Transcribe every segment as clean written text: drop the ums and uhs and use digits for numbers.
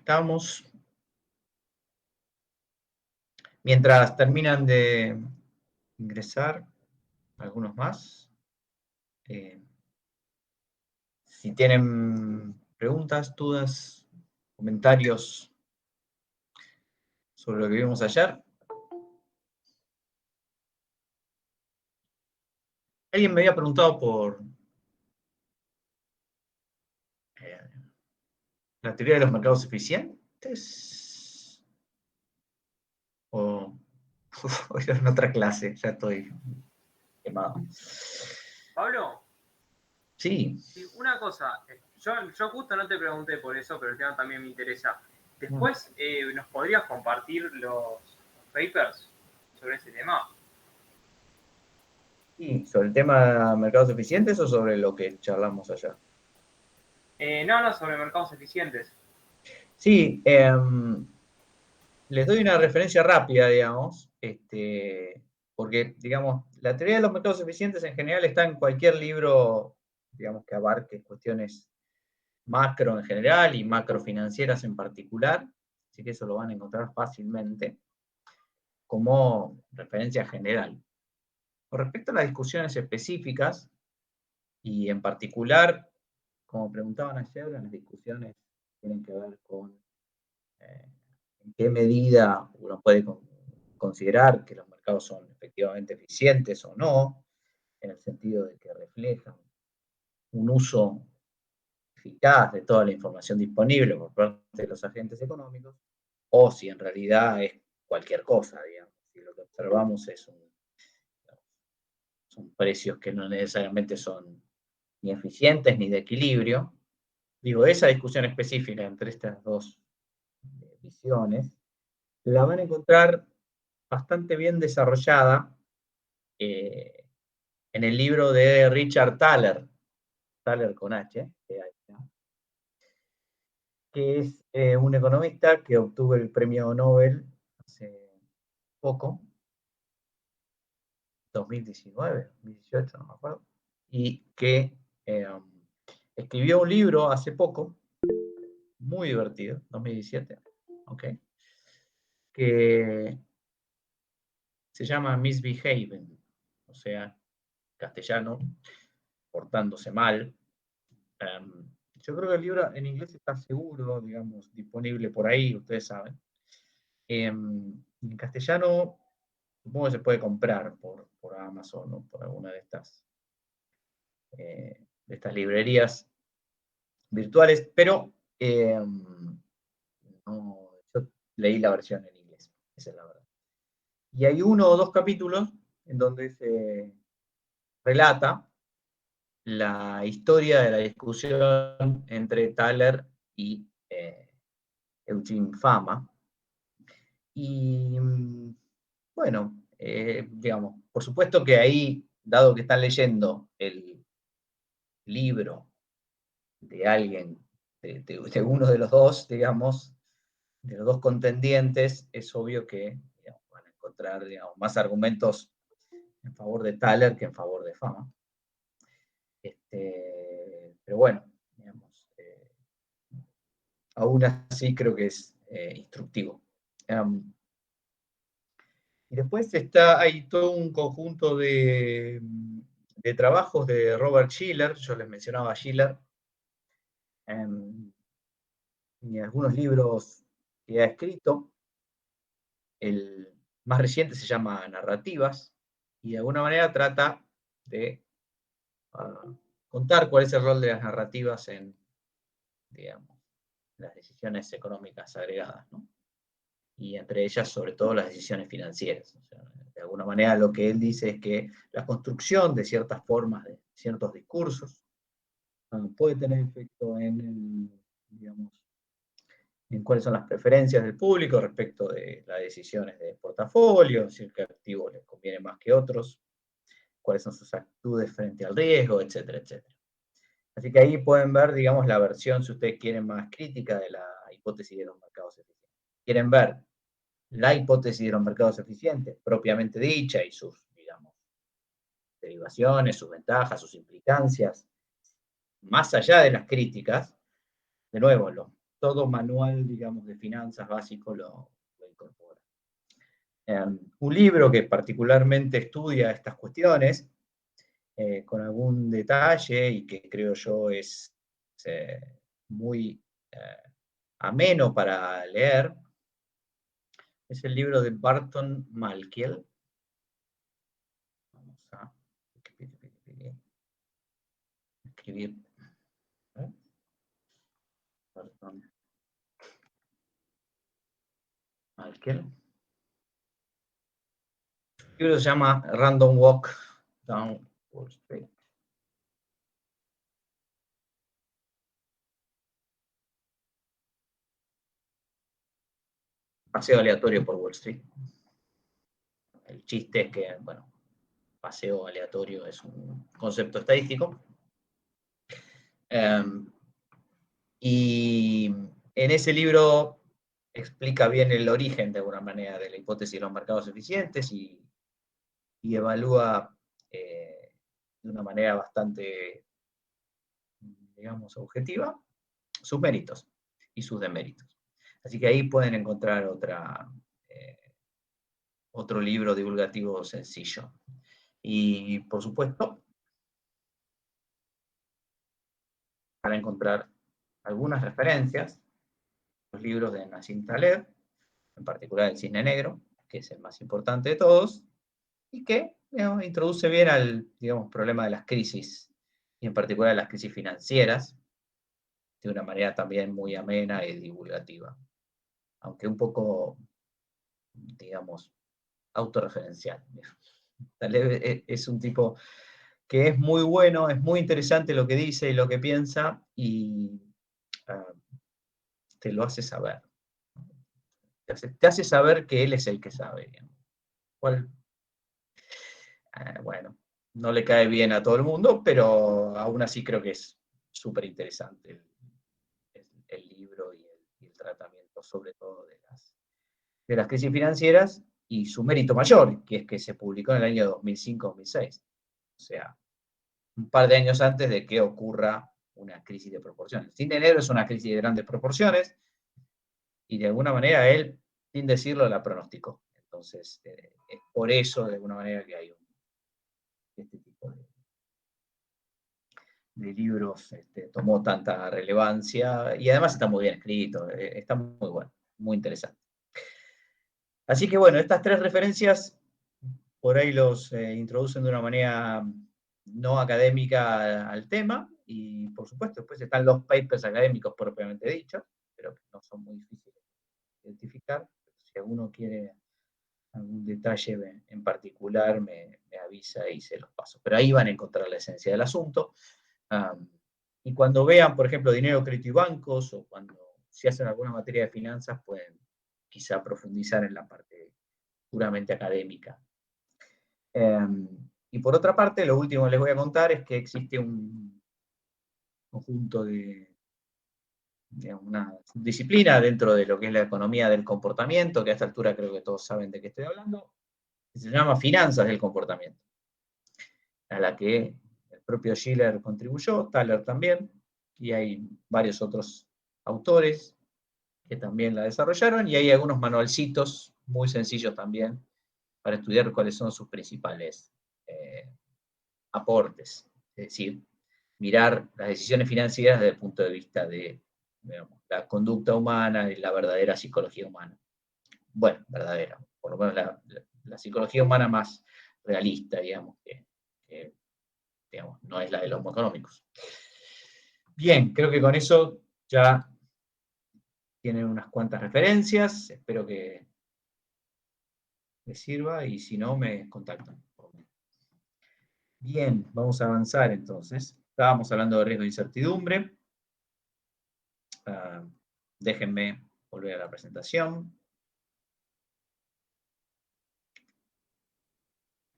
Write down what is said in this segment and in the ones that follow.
estamos. Mientras terminan de ingresar algunos más, si tienen preguntas, dudas, comentarios sobre lo que vimos ayer. Alguien me había preguntado por la teoría de los mercados eficientes. O era en otra clase, ya estoy quemado. Pablo, Sí. una cosa, yo justo no te pregunté por eso, pero el tema también me interesa. Después, ¿nos podrías compartir los papers sobre ese tema? Sí, ¿sobre el tema de mercados eficientes o sobre lo que charlamos allá? No, sobre mercados eficientes. Sí, les doy una referencia rápida, digamos, porque, digamos, la teoría de los mercados eficientes en general está en cualquier libro, digamos, que abarque cuestiones macro en general y macrofinancieras en particular, así que eso lo van a encontrar fácilmente como referencia general. Con respecto a las discusiones específicas, y en particular, como preguntaban ayer, las discusiones tienen que ver con en qué medida uno puede considerar que los mercados son efectivamente eficientes o no, en el sentido de que reflejan un uso eficaz de toda la información disponible por parte de los agentes económicos, o si en realidad es cualquier cosa, digamos, si lo que observamos son precios que no necesariamente son ni eficientes ni de equilibrio. Digo, esa discusión específica entre estas dos visiones la van a encontrar bastante bien desarrollada en el libro de Richard Thaler, Thaler con H, que es un economista que obtuvo el premio Nobel hace poco, 2019, 2018, no me acuerdo, y que escribió un libro hace poco, muy divertido, 2017, ¿ok? Que se llama Misbehaving, o sea, castellano, portándose mal. Yo creo que el libro en inglés está seguro, digamos, disponible por ahí, ustedes saben. En castellano, supongo que se puede comprar por Amazon o por alguna de estas librerías virtuales, pero no, yo leí la versión en inglés, esa es la verdad. Y hay uno o dos capítulos en donde se relata la historia de la discusión entre Thaler y Eugene Fama. Y bueno, digamos, por supuesto que ahí, dado que están leyendo el libro de alguien, de uno de los dos, digamos, de los dos contendientes, es obvio que digamos, van a encontrar digamos, más argumentos en favor de Thaler que en favor de Fama. Pero bueno, digamos, aún así creo que es instructivo. Y después hay todo un conjunto de trabajos de Robert Shiller, yo les mencionaba a Shiller, y algunos libros que ha escrito. El más reciente se llama Narrativas, y de alguna manera trata de contar cuál es el rol de las narrativas en, digamos, las decisiones económicas agregadas, ¿no? Y entre ellas, sobre todo, las decisiones financieras. O sea, de alguna manera, lo que él dice es que la construcción de ciertas formas, de ciertos discursos, puede tener efecto digamos, en cuáles son las preferencias del público respecto de las decisiones de portafolio, si qué activo les conviene más que otros, cuáles son sus actitudes frente al riesgo, etcétera, etcétera. Así que ahí pueden ver, digamos, la versión, si ustedes quieren, más crítica de la hipótesis de los mercados eficientes. Quieren ver la hipótesis de los mercados eficientes, propiamente dicha, y sus, digamos, derivaciones, sus ventajas, sus implicancias, más allá de las críticas. De nuevo, los todo manual, digamos, de finanzas básico lo incorpora. Un libro que particularmente estudia estas cuestiones, con algún detalle y que creo yo es muy ameno para leer, es el libro de Burton Malkiel. Vamos a escribir. Burton Malkiel. El libro se llama Random Walk Down Wall Street. Paseo aleatorio por Wall Street. El chiste es que, bueno, paseo aleatorio es un concepto estadístico. Y en ese libro explica bien el origen, de alguna manera, de la hipótesis de los mercados eficientes y evalúa de una manera bastante, digamos, objetiva sus méritos y sus deméritos. Así que ahí pueden encontrar otro libro divulgativo sencillo. Y, por supuesto, para encontrar algunas referencias, los libros de Nassim Taleb, en particular El Cisne Negro, que es el más importante de todos, y que, digamos, introduce bien al, digamos, problema de las crisis, y en particular las crisis financieras, de una manera también muy amena y divulgativa, aunque un poco, digamos, autorreferencial. Taleb es un tipo que es muy bueno, es muy interesante lo que dice y lo que piensa, y te lo hace saber. Te hace saber que él es el que sabe. Cual, bueno, no le cae bien a todo el mundo, pero aún así creo que es súper interesante el libro y el tratamiento, sobre todo de las crisis financieras, y su mérito mayor, que es que se publicó en el año 2005-2006. O sea, un par de años antes de que ocurra una crisis de proporciones. Cisne Negro es una crisis de grandes proporciones, y de alguna manera él, sin decirlo, la pronosticó. Entonces, es por eso, de alguna manera, que hay este tipo de libros tomó tanta relevancia, y además está muy bien escrito, está muy bueno, muy interesante. Así que bueno, estas tres referencias por ahí los introducen de una manera no académica al tema, y por supuesto después están los papers académicos propiamente dichos, pero que no son muy difíciles de identificar. Si alguno quiere algún detalle en particular, me avisa y se los paso. Pero ahí van a encontrar la esencia del asunto. Y cuando vean, por ejemplo, dinero, crédito y bancos, o cuando si hacen alguna materia de finanzas, pueden quizá profundizar en la parte puramente académica. Y por otra parte, lo último que les voy a contar es que existe un conjunto de una disciplina dentro de lo que es la economía del comportamiento, que a esta altura creo que todos saben de qué estoy hablando, que se llama finanzas del comportamiento, a la que el propio Schiller contribuyó, Thaler también, y hay varios otros autores que también la desarrollaron, y hay algunos manualcitos muy sencillos también para estudiar cuáles son sus principales aportes. Es decir, mirar las decisiones financieras desde el punto de vista de, digamos, la conducta humana y la verdadera psicología humana. Bueno, verdadera, por lo menos la psicología humana más realista, digamos, que digamos, no es la de los económicos. Bien, creo que con eso ya tienen unas cuantas referencias, espero que les sirva, y si no, me contactan. Bien, vamos a avanzar entonces. Estábamos hablando de riesgo de incertidumbre. Déjenme volver a la presentación.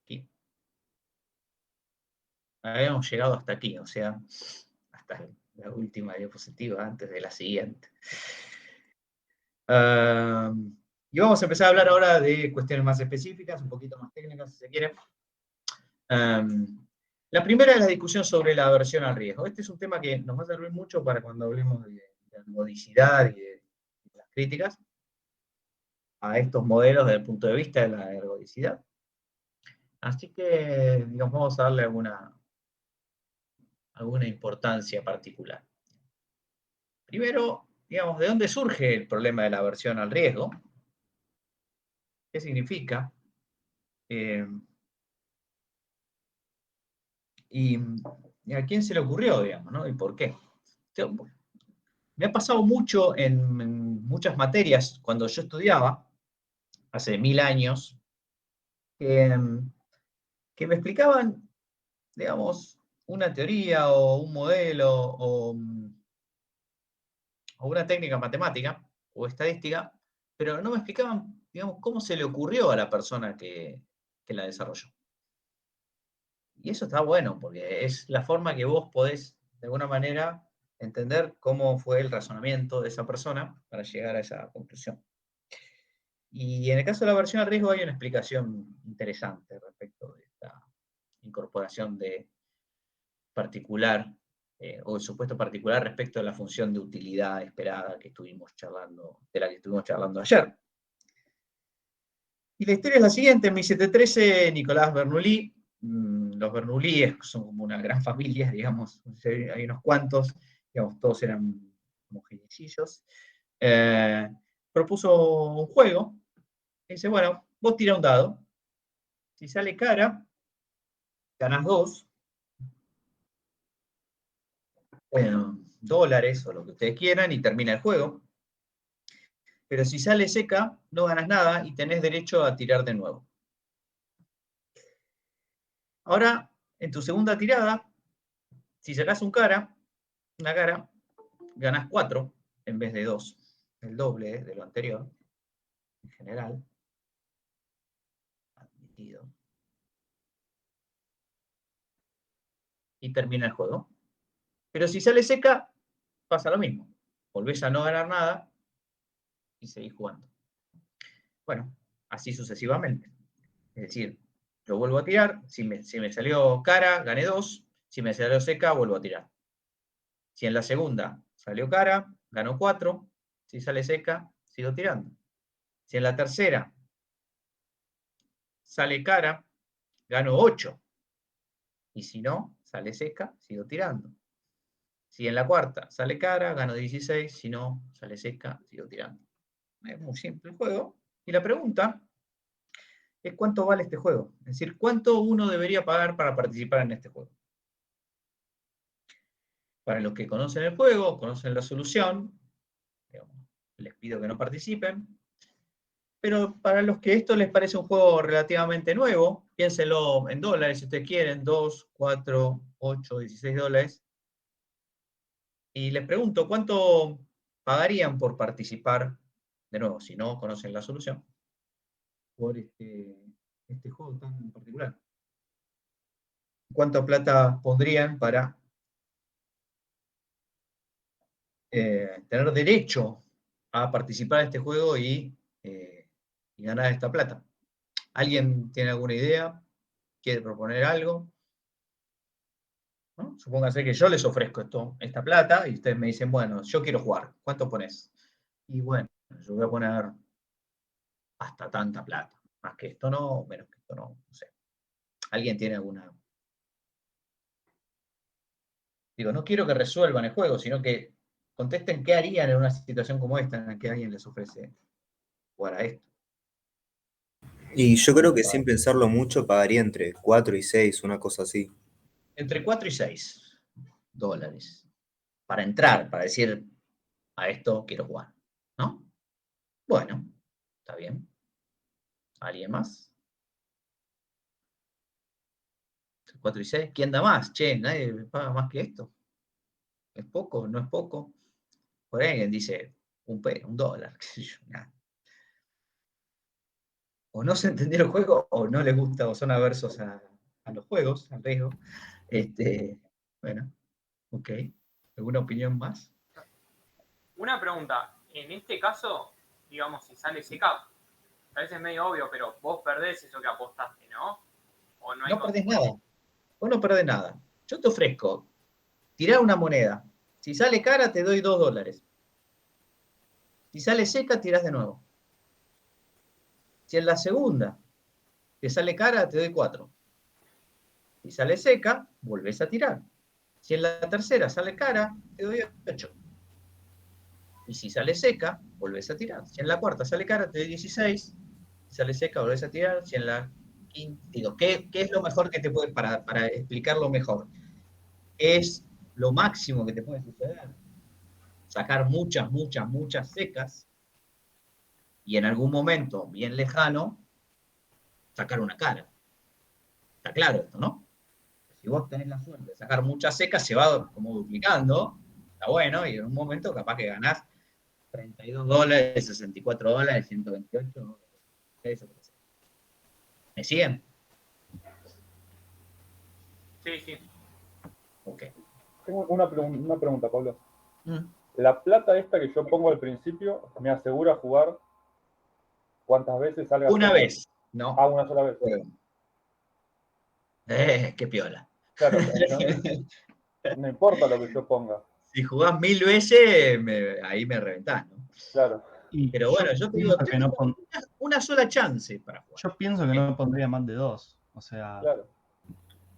Aquí. Habíamos llegado hasta aquí, o sea, hasta la última diapositiva antes de la siguiente. Y vamos a empezar a hablar ahora de cuestiones más específicas, un poquito más técnicas, si se quiere. La primera es la discusión sobre la aversión al riesgo. Este es un tema que nos va a servir mucho para cuando hablemos de la ergodicidad y de las críticas a estos modelos desde el punto de vista de la ergodicidad. Así que, digamos, vamos a darle alguna importancia particular. Primero, digamos, ¿de dónde surge el problema de la aversión al riesgo? ¿Qué significa? Y a quién se le ocurrió, digamos, ¿no? ¿Y por qué? Me ha pasado mucho en muchas materias cuando yo estudiaba, hace 1000 años, que me explicaban, digamos, una teoría o un modelo o una técnica matemática o estadística, pero no me explicaban, digamos, cómo se le ocurrió a la persona que la desarrolló. Y eso está bueno, porque es la forma que vos podés, de alguna manera, entender cómo fue el razonamiento de esa persona para llegar a esa conclusión. Y en el caso de la aversión al riesgo hay una explicación interesante respecto de esta incorporación de particular, o el supuesto particular respecto a la función de utilidad esperada que estuvimos charlando, de la que estuvimos charlando ayer. Y la historia es la siguiente: en 1713, Nicolás Bernoulli, los Bernoulli son como una gran familia, digamos, hay unos cuantos, digamos, todos eran como geniecillos, propuso un juego, y dice, bueno, vos tirá un dado, si sale cara, ganás 2 dólares o lo que ustedes quieran y termina el juego. Pero si sale seca, no ganas nada y tenés derecho a tirar de nuevo. Ahora, en tu segunda tirada, si sacás una cara, ganás 4 en vez de 2. El doble de lo anterior, en general. Admitido. Y termina el juego. Pero si sale seca, pasa lo mismo. Volvés a no ganar nada y seguís jugando. Bueno, así sucesivamente. Es decir, lo vuelvo a tirar. Si me salió cara, gané 2. Si me salió seca, vuelvo a tirar. Si en la segunda salió cara, ganó 4. Si sale seca, sigo tirando. Si en la tercera sale cara, gano 8. Y si no, sale seca, sigo tirando. Si en la cuarta sale cara, gano 16. Si no, sale seca, sigo tirando. Es muy simple el juego. Y la pregunta es cuánto vale este juego. Es decir, cuánto uno debería pagar para participar en este juego. Para los que conocen el juego, conocen la solución, digamos, les pido que no participen. Pero para los que esto les parece un juego relativamente nuevo, piénsenlo en dólares si ustedes quieren, 2, 4, 8, 16 dólares. Y les pregunto, ¿cuánto pagarían por participar, de nuevo, si no conocen la solución, por este juego tan particular? ¿Cuánta plata pondrían para tener derecho a participar de este juego y ganar esta plata? ¿Alguien tiene alguna idea? ¿Quiere proponer algo? ¿No? Supóngase que yo les ofrezco esta plata y ustedes me dicen, bueno, yo quiero jugar, ¿cuánto pones? Y bueno, yo voy a poner hasta tanta plata. Más que esto no, menos que esto no, no sé. ¿Alguien tiene alguna? Digo, no quiero que resuelvan el juego, sino que contesten qué harían en una situación como esta en la que alguien les ofrece jugar a esto. Y yo creo que sin pensarlo mucho pagaría entre 4 y 6, una cosa así. Entre 4 y 6 dólares para entrar, para decir, a esto quiero jugar, ¿no? Bueno, está bien. ¿Alguien más? 4 y 6. ¿Quién da más? Che, nadie paga más que esto. ¿Es poco? ¿No es poco? Por ahí alguien dice un dólar, qué sé yo. Nada. O no se entendió el juego, o no les gusta, o son aversos a los juegos, al riesgo. Bueno, ok. ¿Alguna opinión más? Una pregunta. En este caso, digamos, si sale seca, a veces es medio obvio, pero vos perdés eso que apostaste, ¿no? ¿O no hay No perdés nada. Vos no perdés nada. Yo te ofrezco tirar una moneda. Si sale cara, te doy 2 dólares. Si sale seca, tirás de nuevo. Si en la segunda te sale cara, te doy 4. Si sale seca, volvés a tirar. Si en la tercera sale cara, te doy 8. Y si sale seca, volvés a tirar. Si en la cuarta sale cara, te doy 16. Si sale seca, volvés a tirar. Si en la quinta, digo, ¿qué es lo mejor que te puede, para explicarlo mejor? Es lo máximo que te puede suceder. Sacar muchas, muchas, muchas secas y en algún momento bien lejano sacar una cara. Está claro esto, ¿no? Si vos tenés la suerte de sacar muchas secas, se va como duplicando, está bueno, y en un momento capaz que ganás $32, $64, $128, eso. ¿Me siguen? Sí, sí. Ok. Tengo una pregunta, Pablo. Mm. La plata esta que yo pongo al principio me asegura jugar cuántas veces salga Una seca. vez, ¿no? Una sola vez. Qué piola. Claro, entonces no importa lo que yo ponga. Si jugás 1000 veces, ahí me reventás, ¿no? Claro. Y Pero bueno, yo te digo, pienso que no una sola chance para jugar. yo pienso que no pondría más de 2. O sea, Claro.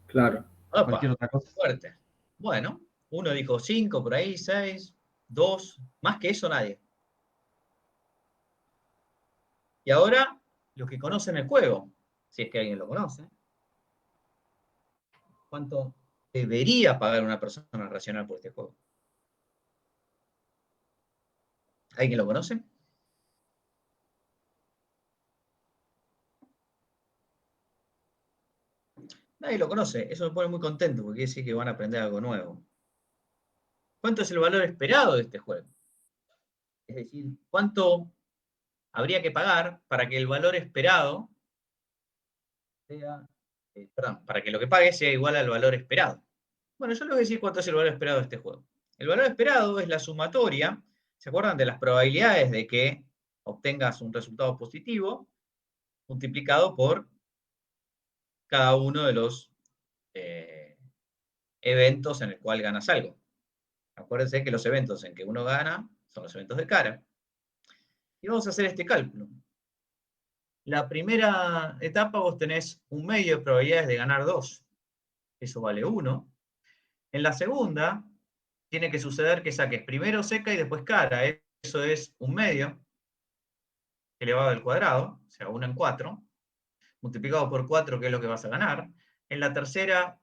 Claro. cualquier otra cosa. Fuerte. Bueno, uno dijo 5, por ahí, 6, 2, más que eso nadie. Y ahora, los que conocen el juego, si es que alguien lo conoce, ¿cuánto debería pagar una persona racional por este juego? ¿Alguien lo conoce? Nadie lo conoce. Eso me pone muy contento porque quiere decir que van a aprender algo nuevo. ¿Cuánto es el valor esperado de este juego? Es decir, ¿cuánto habría que pagar para que el valor esperado sea, para que lo que pague sea igual al valor esperado? Bueno, yo les voy a decir cuánto es el valor esperado de este juego. El valor esperado es la sumatoria, ¿se acuerdan de las probabilidades de que obtengas un resultado positivo multiplicado por cada uno de los eventos en el cual ganas algo? Acuérdense que los eventos en que uno gana son los eventos de cara. Y vamos a hacer este cálculo. La primera etapa vos tenés un medio de probabilidades de ganar 2. Eso vale 1. En la segunda, tiene que suceder que saques primero seca y después cara. Eso es un medio elevado al cuadrado, o sea, 1 en 4, multiplicado por 4, que es lo que vas a ganar. En la tercera,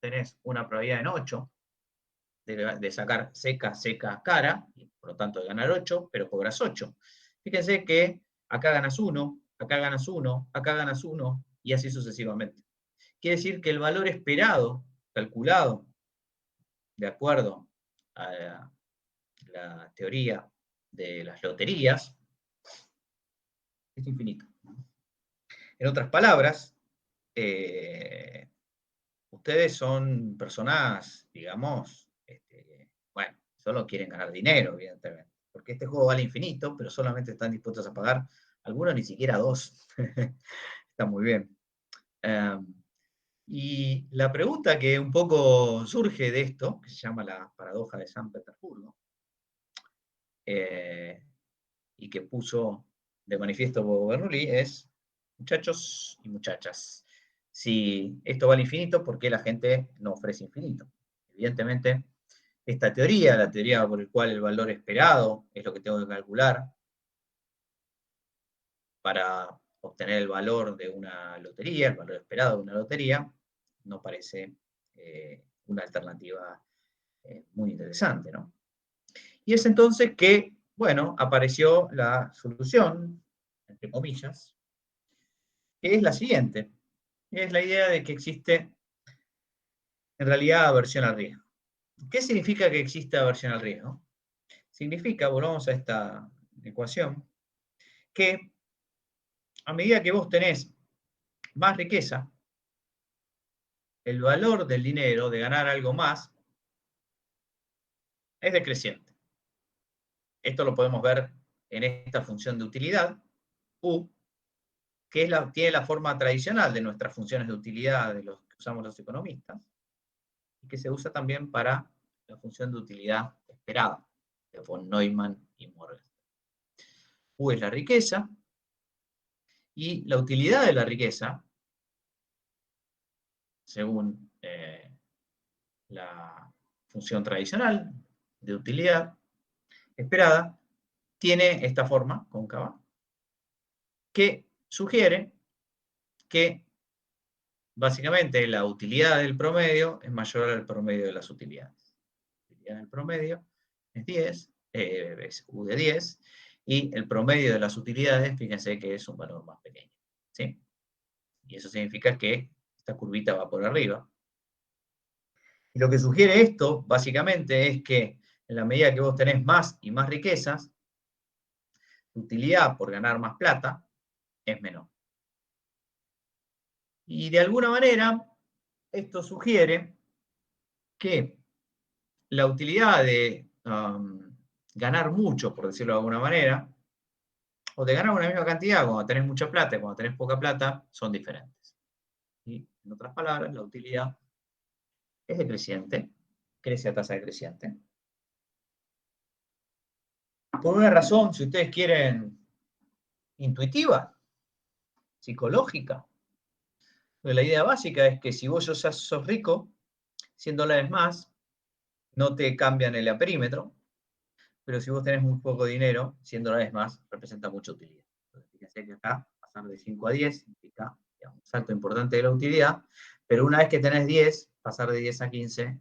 tenés una probabilidad en 8 de sacar seca, seca, cara, y por lo tanto de ganar 8, pero cobras 8. Fíjense que acá ganas 1, acá ganas 1, acá ganas 1, y así sucesivamente. Quiere decir que el valor esperado, calculado, de acuerdo a la teoría de las loterías, es infinito. En otras palabras, ustedes son personas, digamos, bueno, solo quieren ganar dinero, evidentemente, porque este juego vale infinito, pero solamente están dispuestos a pagar, algunos ni siquiera 2. Está muy bien. Y la pregunta que un poco surge de esto, que se llama la paradoja de San Petersburgo, y que puso de manifiesto Bob Bernoulli, es, muchachos y muchachas, si esto vale infinito, ¿por qué la gente no ofrece infinito? Evidentemente, esta teoría, la teoría por la cual el valor esperado es lo que tengo que calcular para obtener el valor de una lotería, el valor esperado de una lotería, no parece una alternativa muy interesante, ¿no? Y es entonces que, bueno, apareció la solución, entre comillas, que es la siguiente. Es la idea de que existe, en realidad, aversión al riesgo. ¿Qué significa que existe aversión al riesgo? Significa, volvamos a esta ecuación, que a medida que vos tenés más riqueza, el valor del dinero, de ganar algo más, es decreciente. Esto lo podemos ver en esta función de utilidad, U, que tiene la forma tradicional de nuestras funciones de utilidad de los que usamos los economistas, y que se usa también para la función de utilidad esperada, de von Neumann y Morgenstern. U es la riqueza, y la utilidad de la riqueza, según la función tradicional de utilidad esperada, tiene esta forma cóncava, que sugiere que básicamente la utilidad del promedio es mayor al promedio de las utilidades. La utilidad del promedio es 10, es U de 10, y el promedio de las utilidades, fíjense que es un valor más pequeño, ¿sí? Y eso significa que esta curvita va por arriba. Y lo que sugiere esto, básicamente, es que en la medida que vos tenés más y más riquezas, tu utilidad por ganar más plata es menor. Y de alguna manera, esto sugiere que la utilidad de ganar mucho, por decirlo de alguna manera, o de ganar una misma cantidad cuando tenés mucha plata y cuando tenés poca plata, son diferentes. Y, en otras palabras, la utilidad es decreciente, crece a tasa decreciente. Por una razón, si ustedes quieren, intuitiva, psicológica. Pero la idea básica es que si vos sos rico, $100 más, no te cambian el perímetro, pero si vos tenés muy poco dinero, $100 más representa mucha utilidad. Entonces, fíjense que acá, pasar de 5 a 10 implica, digamos, un salto importante de la utilidad, pero una vez que tenés 10, pasar de 10 a 15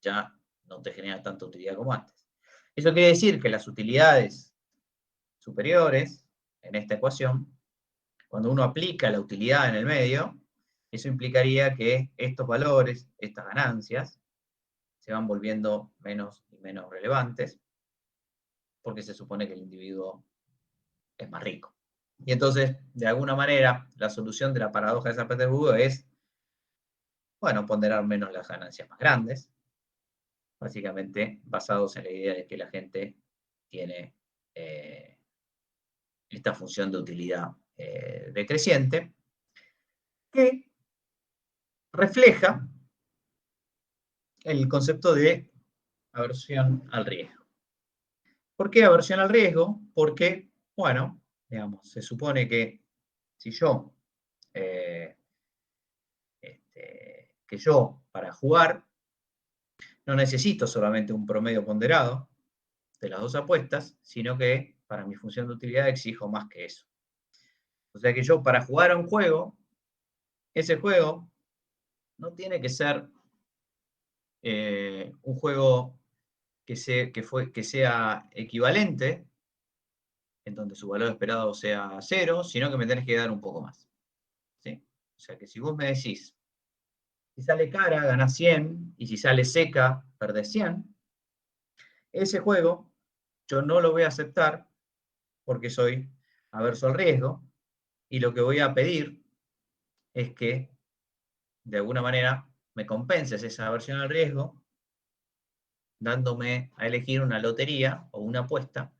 ya no te genera tanta utilidad como antes. Eso quiere decir que las utilidades superiores en esta ecuación, cuando uno aplica la utilidad en el medio, eso implicaría que estos valores, estas ganancias, se van volviendo menos y menos relevantes, porque se supone que el individuo es más rico. Y entonces, de alguna manera, la solución de la paradoja de San Petersburgo es, bueno, ponderar menos las ganancias más grandes, básicamente basados en la idea de que la gente tiene esta función de utilidad decreciente, que refleja el concepto de aversión al riesgo. ¿Por qué aversión al riesgo? Porque, bueno, digamos, se supone que si yo, que yo para jugar no necesito solamente un promedio ponderado de las dos apuestas, sino que para mi función de utilidad exijo más que eso. O sea que yo para jugar a un juego, ese juego no tiene que ser un juego que sea equivalente, en donde su valor esperado sea 0, sino que me tenés que dar un poco más. ¿Sí? O sea que si vos me decís, si sale cara, ganás 100, y si sale seca, perdés 100, ese juego yo no lo voy a aceptar porque soy averso al riesgo, y lo que voy a pedir es que, de alguna manera, me compenses esa aversión al riesgo, dándome a elegir una lotería o una apuesta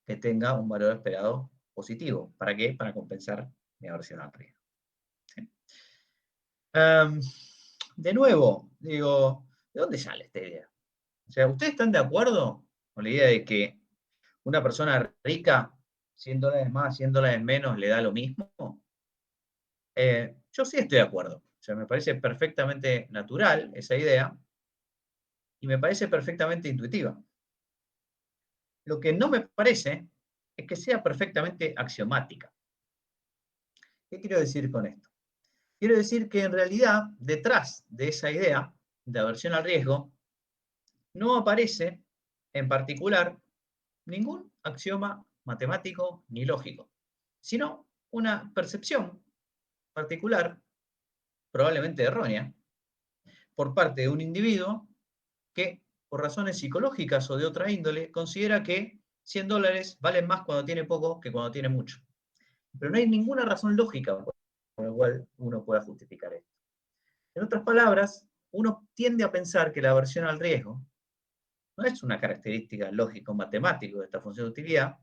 que tenga un valor esperado positivo. ¿Para qué? Para compensar mi aversión al riesgo. ¿Sí? De nuevo, digo, ¿de dónde sale esta idea? O sea, ¿ustedes están de acuerdo con la idea de que una persona rica, $100 más, $100 menos, le da lo mismo? Yo sí estoy de acuerdo. O sea, me parece perfectamente natural esa idea y me parece perfectamente intuitiva. Lo que no me parece es que sea perfectamente axiomática. ¿Qué quiero decir con esto? Quiero decir que en realidad, detrás de esa idea de aversión al riesgo, no aparece en particular ningún axioma matemático ni lógico, sino una percepción particular, probablemente errónea, por parte de un individuo que, por razones psicológicas o de otra índole, considera que $100 valen más cuando tiene poco que cuando tiene mucho. Pero no hay ninguna razón lógica por la cual uno pueda justificar esto. En otras palabras, uno tiende a pensar que la aversión al riesgo no es una característica lógico-matemática de esta función de utilidad,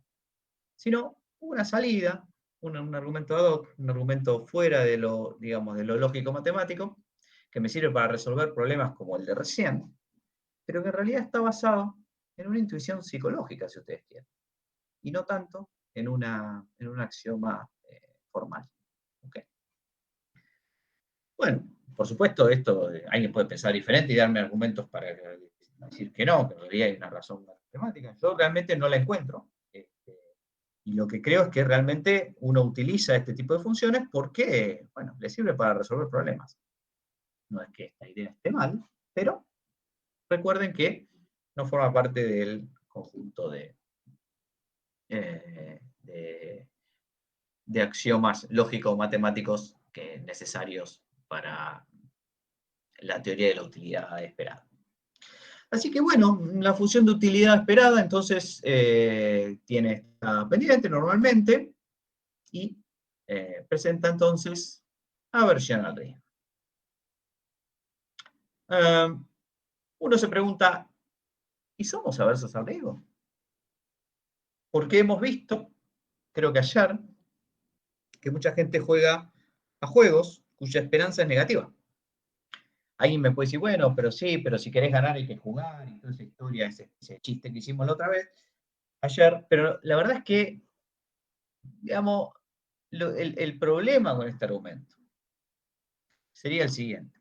sino una salida, un argumento ad hoc, un argumento fuera de lo, digamos, de lo lógico-matemático, que me sirve para resolver problemas como el de recién, pero que en realidad está basado en una intuición psicológica, si ustedes quieren. y no tanto en un axioma formal. ¿Okay? Bueno, por supuesto, esto alguien puede pensar diferente y darme argumentos para decir que no, que en realidad hay una razón matemática. Yo realmente no la encuentro. Y lo que creo es que realmente uno utiliza este tipo de funciones porque, bueno, le sirve para resolver problemas. No es que esta idea esté mal, pero recuerden que no forma parte del conjunto de axiomas lógico-matemáticos necesarios para la teoría de la utilidad esperada. Así que bueno, la función de utilidad esperada entonces tiene esta pendiente normalmente y presenta entonces aversión al riesgo. Uno se pregunta, ¿y somos aversos al riesgo? Porque hemos visto, creo que ayer, que mucha gente juega a juegos cuya esperanza es negativa. Alguien me puede decir, bueno, pero sí, pero si querés ganar hay que jugar, y toda esa historia, ese chiste que hicimos la otra vez, ayer, pero la verdad es que, digamos, el problema con este argumento sería el siguiente.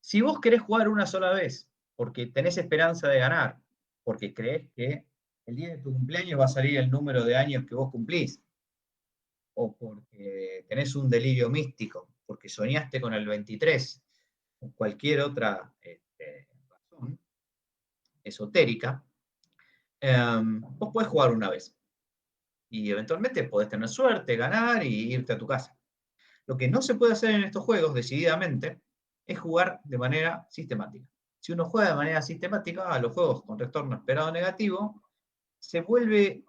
Si vos querés jugar una sola vez, porque tenés esperanza de ganar, porque creés que el día de tu cumpleaños va a salir el número de años que vos cumplís, o porque tenés un delirio místico, porque soñaste con el 23, o cualquier otra razón esotérica, vos podés jugar una vez. Y eventualmente podés tener suerte, ganar y irte a tu casa. Lo que no se puede hacer en estos juegos, decididamente, es jugar de manera sistemática. Si uno juega de manera sistemática a los juegos con retorno esperado negativo, se vuelve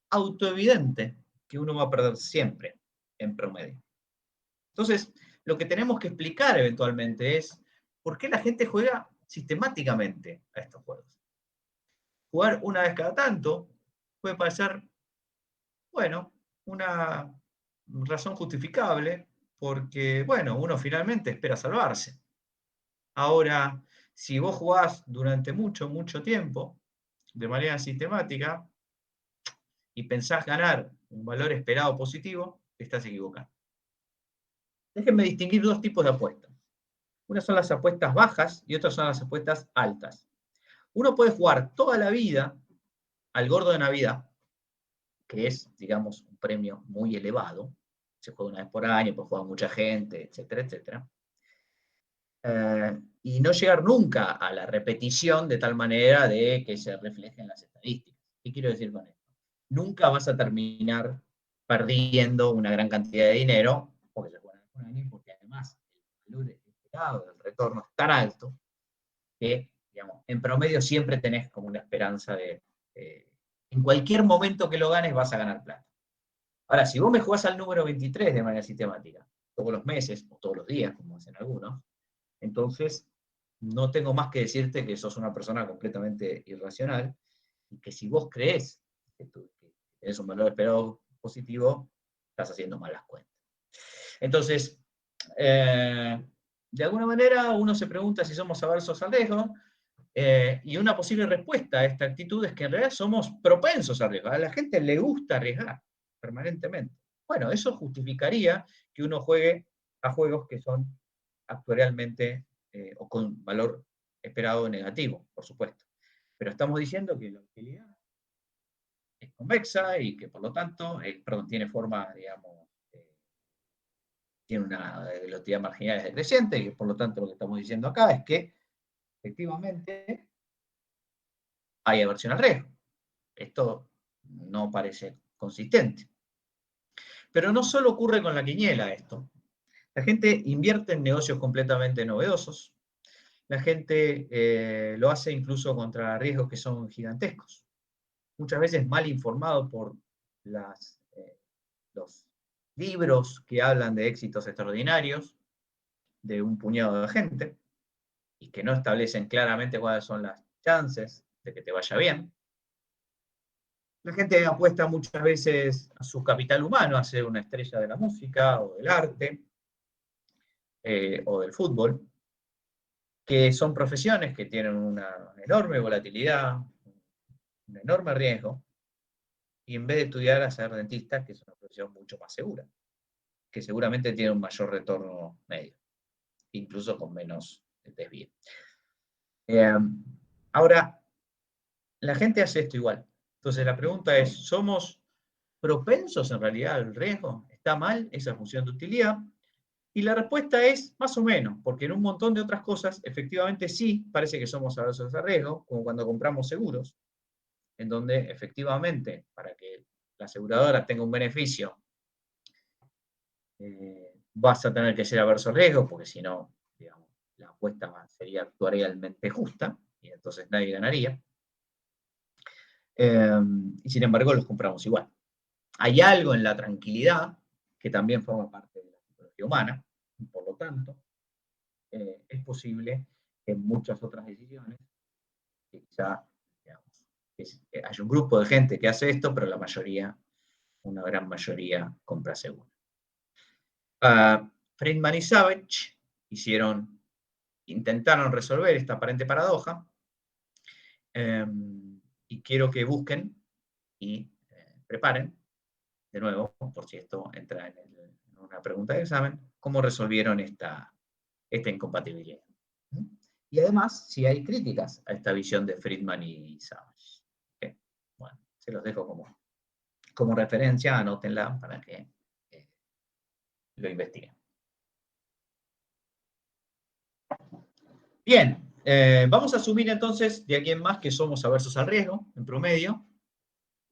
autoevidente que uno va a perder siempre, en promedio. Entonces, lo que tenemos que explicar eventualmente es por qué la gente juega sistemáticamente a estos juegos. Jugar una vez cada tanto puede parecer, bueno, una razón justificable, porque, bueno, uno finalmente espera salvarse. Ahora, si vos jugás durante mucho, mucho tiempo, de manera sistemática, y pensás ganar un valor esperado positivo, te estás equivocando. Déjenme distinguir dos tipos de apuestas. Una son las apuestas bajas y otras son las apuestas altas. Uno puede jugar toda la vida al gordo de Navidad, que es, digamos, un premio muy elevado. Se juega una vez por año, puede jugar mucha gente, etcétera, etcétera. Y no llegar nunca a la repetición de tal manera de que se reflejen las estadísticas. ¿Qué quiero decir con esto? Nunca vas a terminar perdiendo una gran cantidad de dinero, porque se juega por año, porque además el valor esperado del retorno es tan alto que, digamos, en promedio siempre tenés como una esperanza de, en cualquier momento que lo ganes vas a ganar plata. Ahora, si vos me jugás al número 23 de manera sistemática, todos los meses o todos los días, como hacen algunos, entonces no tengo más que decirte que sos una persona completamente irracional y que si vos creés que tenés un valor esperado positivo, estás haciendo malas cuentas. Entonces, de alguna manera uno se pregunta si somos aversos al riesgo, y una posible respuesta a esta actitud es que en realidad somos propensos a arriesgar. A la gente le gusta arriesgar permanentemente. Bueno, eso justificaría que uno juegue a juegos que son actuarialmente o con valor esperado negativo, por supuesto. Pero estamos diciendo que la utilidad es convexa y que por lo tanto, tiene forma, digamos, tiene una velocidad marginal decreciente, y por lo tanto lo que estamos diciendo acá es que efectivamente hay aversión al riesgo. Esto no parece consistente. Pero no solo ocurre con la quiniela esto. La gente invierte en negocios completamente novedosos. La gente lo hace incluso contra riesgos que son gigantescos. Muchas veces mal informado por los libros que hablan de éxitos extraordinarios de un puñado de gente y que no establecen claramente cuáles son las chances de que te vaya bien. La gente apuesta muchas veces a su capital humano, a ser una estrella de la música o del arte o del fútbol, que son profesiones que tienen una enorme volatilidad, un enorme riesgo, y en vez de estudiar a ser dentista, que es una profesión mucho más segura, que seguramente tiene un mayor retorno medio, incluso con menos desvío. Ahora, la gente hace esto igual. Entonces la pregunta es, ¿somos propensos en realidad al riesgo? ¿Está mal esa función de utilidad? Y la respuesta es más o menos, porque en un montón de otras cosas, efectivamente sí, parece que somos aversos al riesgo, como cuando compramos seguros, en donde efectivamente, para que la aseguradora tenga un beneficio, vas a tener que ser averso al riesgo, porque si no, digamos, la apuesta sería actuarialmente justa, y entonces nadie ganaría. Y sin embargo los compramos igual. Hay algo en la tranquilidad que también forma parte de la psicología humana, y por lo tanto, es posible que en muchas otras decisiones, que quizá, digamos, hay un grupo de gente que hace esto, pero la mayoría, una gran mayoría, compra seguro. Friedman y Savage intentaron resolver esta aparente paradoja, y quiero que busquen y preparen, de nuevo, por si esto entra en una pregunta de examen, cómo resolvieron esta incompatibilidad. Y además, si hay críticas a esta visión de Friedman y Savage. ¿Okay? Bueno, se los dejo como referencia, anótenla para que lo investiguen. Bien, vamos a asumir entonces de aquí en más que somos aversos al riesgo, en promedio,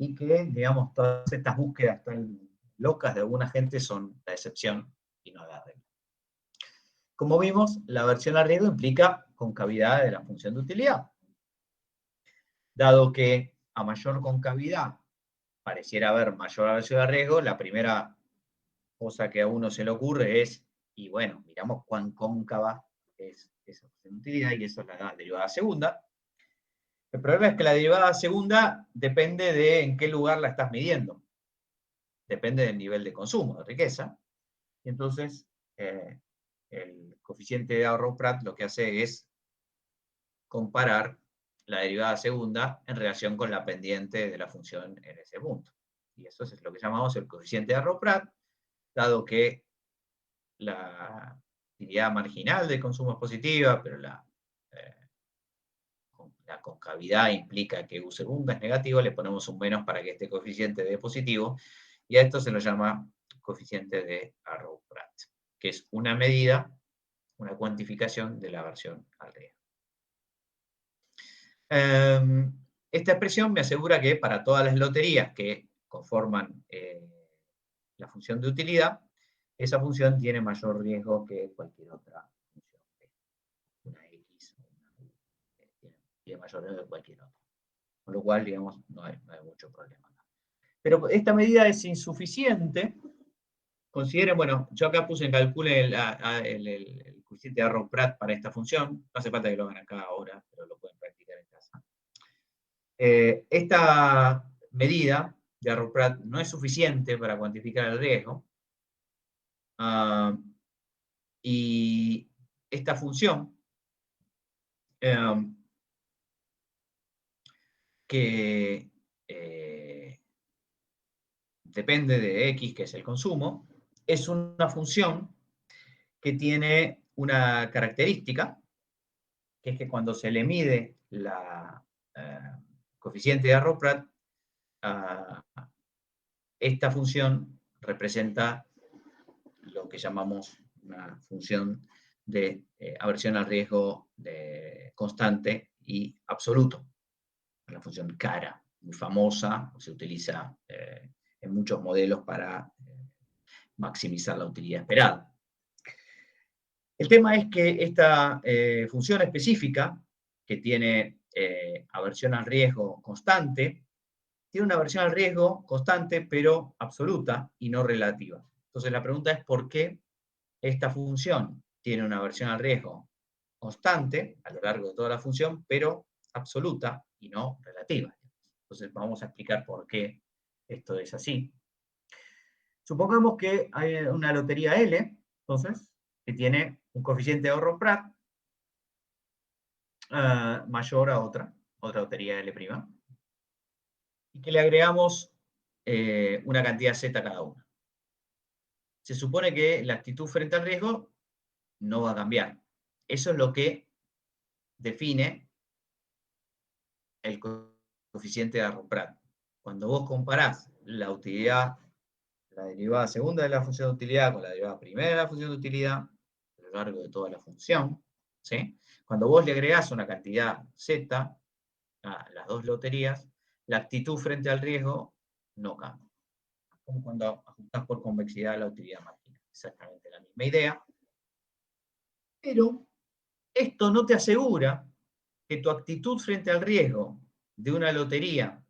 y que, digamos, todas estas búsquedas tan locas de alguna gente son la excepción y no la regla. Como vimos, la aversión al riesgo implica concavidad de la función de utilidad. Dado que a mayor concavidad pareciera haber mayor aversión al riesgo, la primera cosa que a uno se le ocurre es, y bueno, miramos cuán cóncava es esa función de utilidad, y eso es la derivada segunda. El problema es que la derivada segunda depende de en qué lugar la estás midiendo. Depende del nivel de consumo, de riqueza. Y entonces, el coeficiente de Arrow-Pratt lo que hace es comparar la derivada segunda en relación con la pendiente de la función en ese punto. Y eso es lo que llamamos el coeficiente de Arrow-Pratt, dado que la utilidad marginal de consumo es positiva, pero la concavidad implica que U segunda es negativo, le ponemos un menos para que este coeficiente dé positivo, y a esto se lo llama coeficiente de Arrow-Pratt, que es una medida, una cuantificación de la aversión al riesgo. Esta expresión me asegura que para todas las loterías que conforman la función de utilidad, esa función tiene mayor riesgo que cualquier otra función. Una X, tiene mayor riesgo que cualquier otra. Con lo cual, digamos, no hay mucho problema. Pero esta medida es insuficiente. Consideren, bueno, yo acá calcule el coeficiente de Arrow-Pratt para esta función. No hace falta que lo hagan acá ahora, pero lo pueden practicar en casa. Esta medida de Arrow-Pratt no es suficiente para cuantificar el riesgo. Y esta función, que depende de X, que es el consumo, es una función que tiene una característica, que es que cuando se le mide la coeficiente de Arrow-Pratt, esta función representa lo que llamamos una función de aversión al riesgo constante y absoluto. Una función cara, muy famosa, se utiliza en muchos modelos para maximizar la utilidad esperada. El tema es que esta función específica, que tiene aversión al riesgo constante, tiene una aversión al riesgo constante, pero absoluta y no relativa. Entonces la pregunta es por qué esta función tiene una aversión al riesgo constante a lo largo de toda la función, pero absoluta y no relativa. Entonces vamos a explicar por qué esto es así. Supongamos que hay una lotería L, entonces, que tiene un coeficiente de Arrow-Pratt mayor a otra lotería L', y que le agregamos una cantidad Z cada una. Se supone que la actitud frente al riesgo no va a cambiar. Eso es lo que define el coeficiente de Arrow-Pratt. Cuando vos comparás la utilidad, la derivada segunda de la función de utilidad con la derivada primera de la función de utilidad, a lo largo de toda la función, ¿sí? Cuando vos le agregás una cantidad Z a las dos loterías, la actitud frente al riesgo no cambia. Como cuando ajustás por convexidad la utilidad marginal. Exactamente la misma idea. Pero esto no te asegura que tu actitud frente al riesgo de una lotería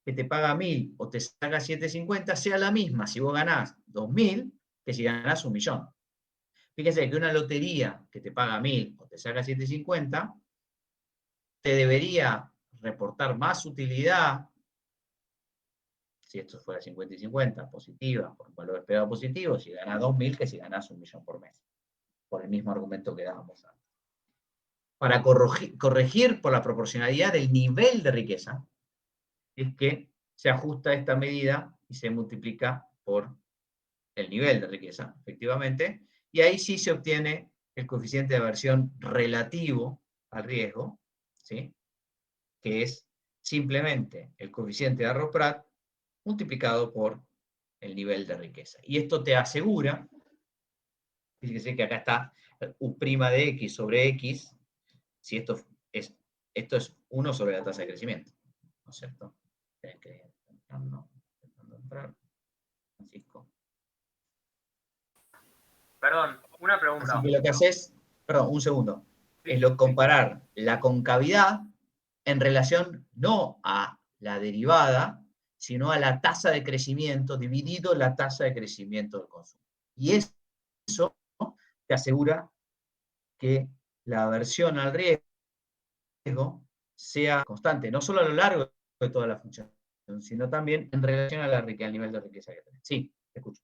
que te paga 1.000 o te saca 750 sea la misma si vos ganás 2.000 que si ganás 1.000.000. Fíjense que una lotería que te paga 1.000 o te saca 750 te debería reportar más utilidad, si esto fuera 50 y 50, positiva, por un valor esperado positivo, si ganás 2.000 que si ganás 1.000.000 por mes. Por el mismo argumento que dábamos antes. Para corregir por la proporcionalidad del nivel de riqueza, es que se ajusta esta medida y se multiplica por el nivel de riqueza, efectivamente, y ahí sí se obtiene el coeficiente de aversión relativo al riesgo, ¿sí? Que es simplemente el coeficiente de Arrow-Pratt multiplicado por el nivel de riqueza. Y esto te asegura, fíjense que acá está U' de X sobre X, si esto es 1 sobre la tasa de crecimiento, ¿no es cierto? Tienen que ir intentando entrar. Francisco. Perdón, una pregunta. Así que lo que haces, perdón, un segundo, es comparar la concavidad en relación no a la derivada, sino a la tasa de crecimiento dividido la tasa de crecimiento del consumo. Y eso te asegura que la aversión al riesgo sea constante, no solo a lo largo de toda la función, sino también en relación a al nivel de riqueza que tenés. Sí, te escucho.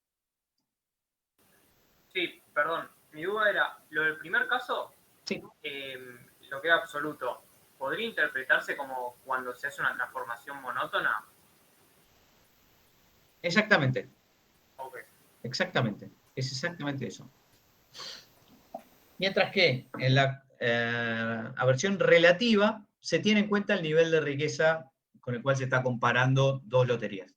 Sí, perdón. Mi duda era, lo del primer caso, sí. Lo que era absoluto, ¿podría interpretarse como cuando se hace una transformación monótona? Exactamente. Okay. Exactamente. Es exactamente eso. Mientras que en la aversión relativa se tiene en cuenta el nivel de riqueza con el cual se está comparando dos loterías.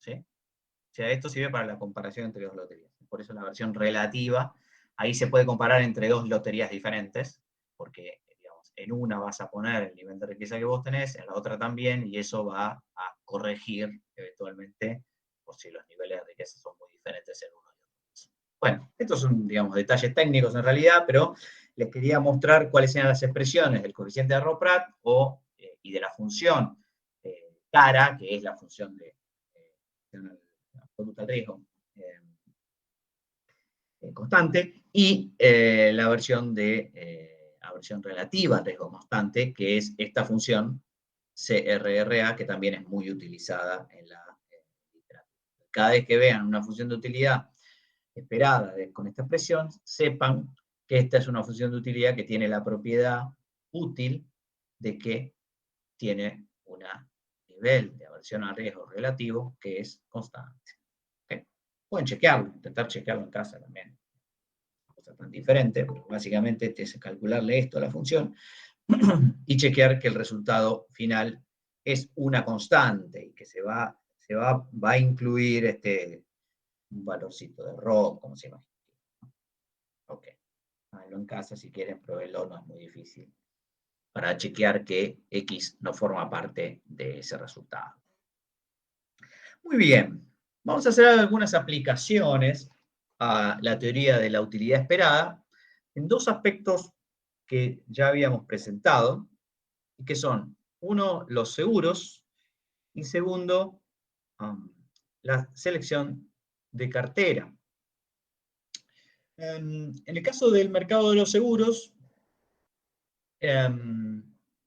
¿Sí? O sea, esto sirve para la comparación entre dos loterías. Por eso la aversión relativa, ahí se puede comparar entre dos loterías diferentes, porque digamos, en una vas a poner el nivel de riqueza que vos tenés, en la otra también, y eso va a corregir eventualmente por si los niveles de riqueza son muy diferentes en uno y otro. Bueno, estos son, digamos, detalles técnicos en realidad, pero les quería mostrar cuáles eran las expresiones del coeficiente de Arrow-Pratt y de la función cara, que es la función de absoluta al riesgo constante, y la versión de aversión relativa al riesgo constante, que es esta función CRRA, que también es muy utilizada en la literatura. Cada vez que vean una función de utilidad esperada con esta expresión, sepan que esta es una función de utilidad que tiene la propiedad útil de que tiene un nivel de aversión al riesgo relativo que es constante. ¿Okay? Pueden chequearlo, intentar chequearlo en casa también. No cosa tan diferente, pero básicamente es calcularle esto a la función y chequear que el resultado final es una constante y que se va a incluir un valorcito de ROC, como se imagina. Ok. Háganlo en casa si quieren, pruébenlo, no es muy difícil. Para chequear que X no forma parte de ese resultado. Muy bien. Vamos a hacer algunas aplicaciones a la teoría de la utilidad esperada en dos aspectos que ya habíamos presentado, y que son, uno, los seguros, y segundo, la selección de cartera. En el caso del mercado de los seguros,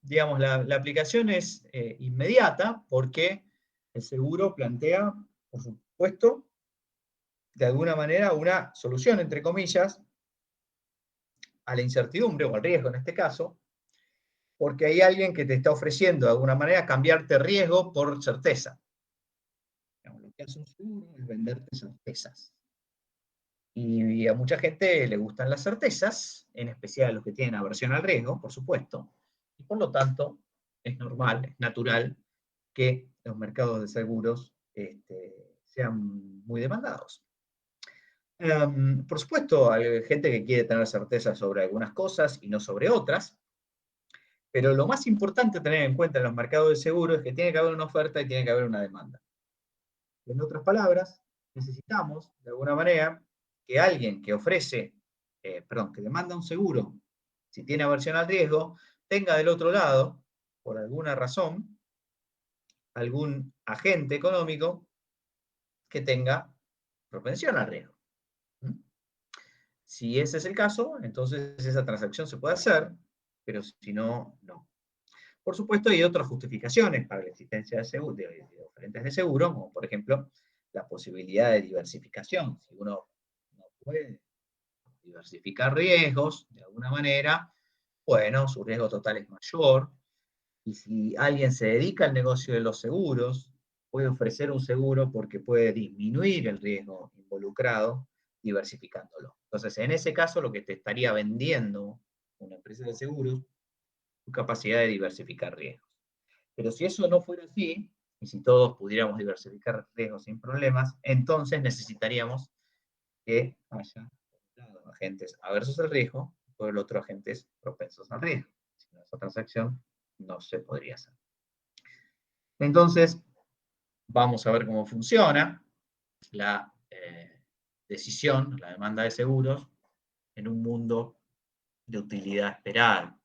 digamos, la aplicación es inmediata porque el seguro plantea, por supuesto, de alguna manera una solución, entre comillas, a la incertidumbre o al riesgo en este caso, porque hay alguien que te está ofreciendo de alguna manera cambiarte riesgo por certeza. que hace un seguro es venderte certezas. Y a mucha gente le gustan las certezas, en especial a los que tienen aversión al riesgo, por supuesto, y por lo tanto es normal, es natural que los mercados de seguros sean muy demandados. Por supuesto, hay gente que quiere tener certeza sobre algunas cosas y no sobre otras, pero lo más importante a tener en cuenta en los mercados de seguros es que tiene que haber una oferta y tiene que haber una demanda. En otras palabras, necesitamos, de alguna manera, que alguien que ofrece, que demanda un seguro, si tiene aversión al riesgo, tenga del otro lado, por alguna razón, algún agente económico que tenga propensión al riesgo. Si ese es el caso, entonces esa transacción se puede hacer, pero si no, no. Por supuesto, hay otras justificaciones para la existencia de oferentes de seguro, como por ejemplo la posibilidad de diversificación. Si uno no puede diversificar riesgos de alguna manera, bueno, su riesgo total es mayor. Y si alguien se dedica al negocio de los seguros, puede ofrecer un seguro porque puede disminuir el riesgo involucrado diversificándolo. Entonces, en ese caso, lo que te estaría vendiendo una empresa de seguros, tu capacidad de diversificar riesgos. Pero si eso no fuera así, y si todos pudiéramos diversificar riesgos sin problemas, entonces necesitaríamos que haya, por un lado, agentes aversos al riesgo, y por el otro, agentes propensos al riesgo. Si no, esa transacción no se podría hacer. Entonces, vamos a ver cómo funciona la decisión, la demanda de seguros, en un mundo de utilidad esperada,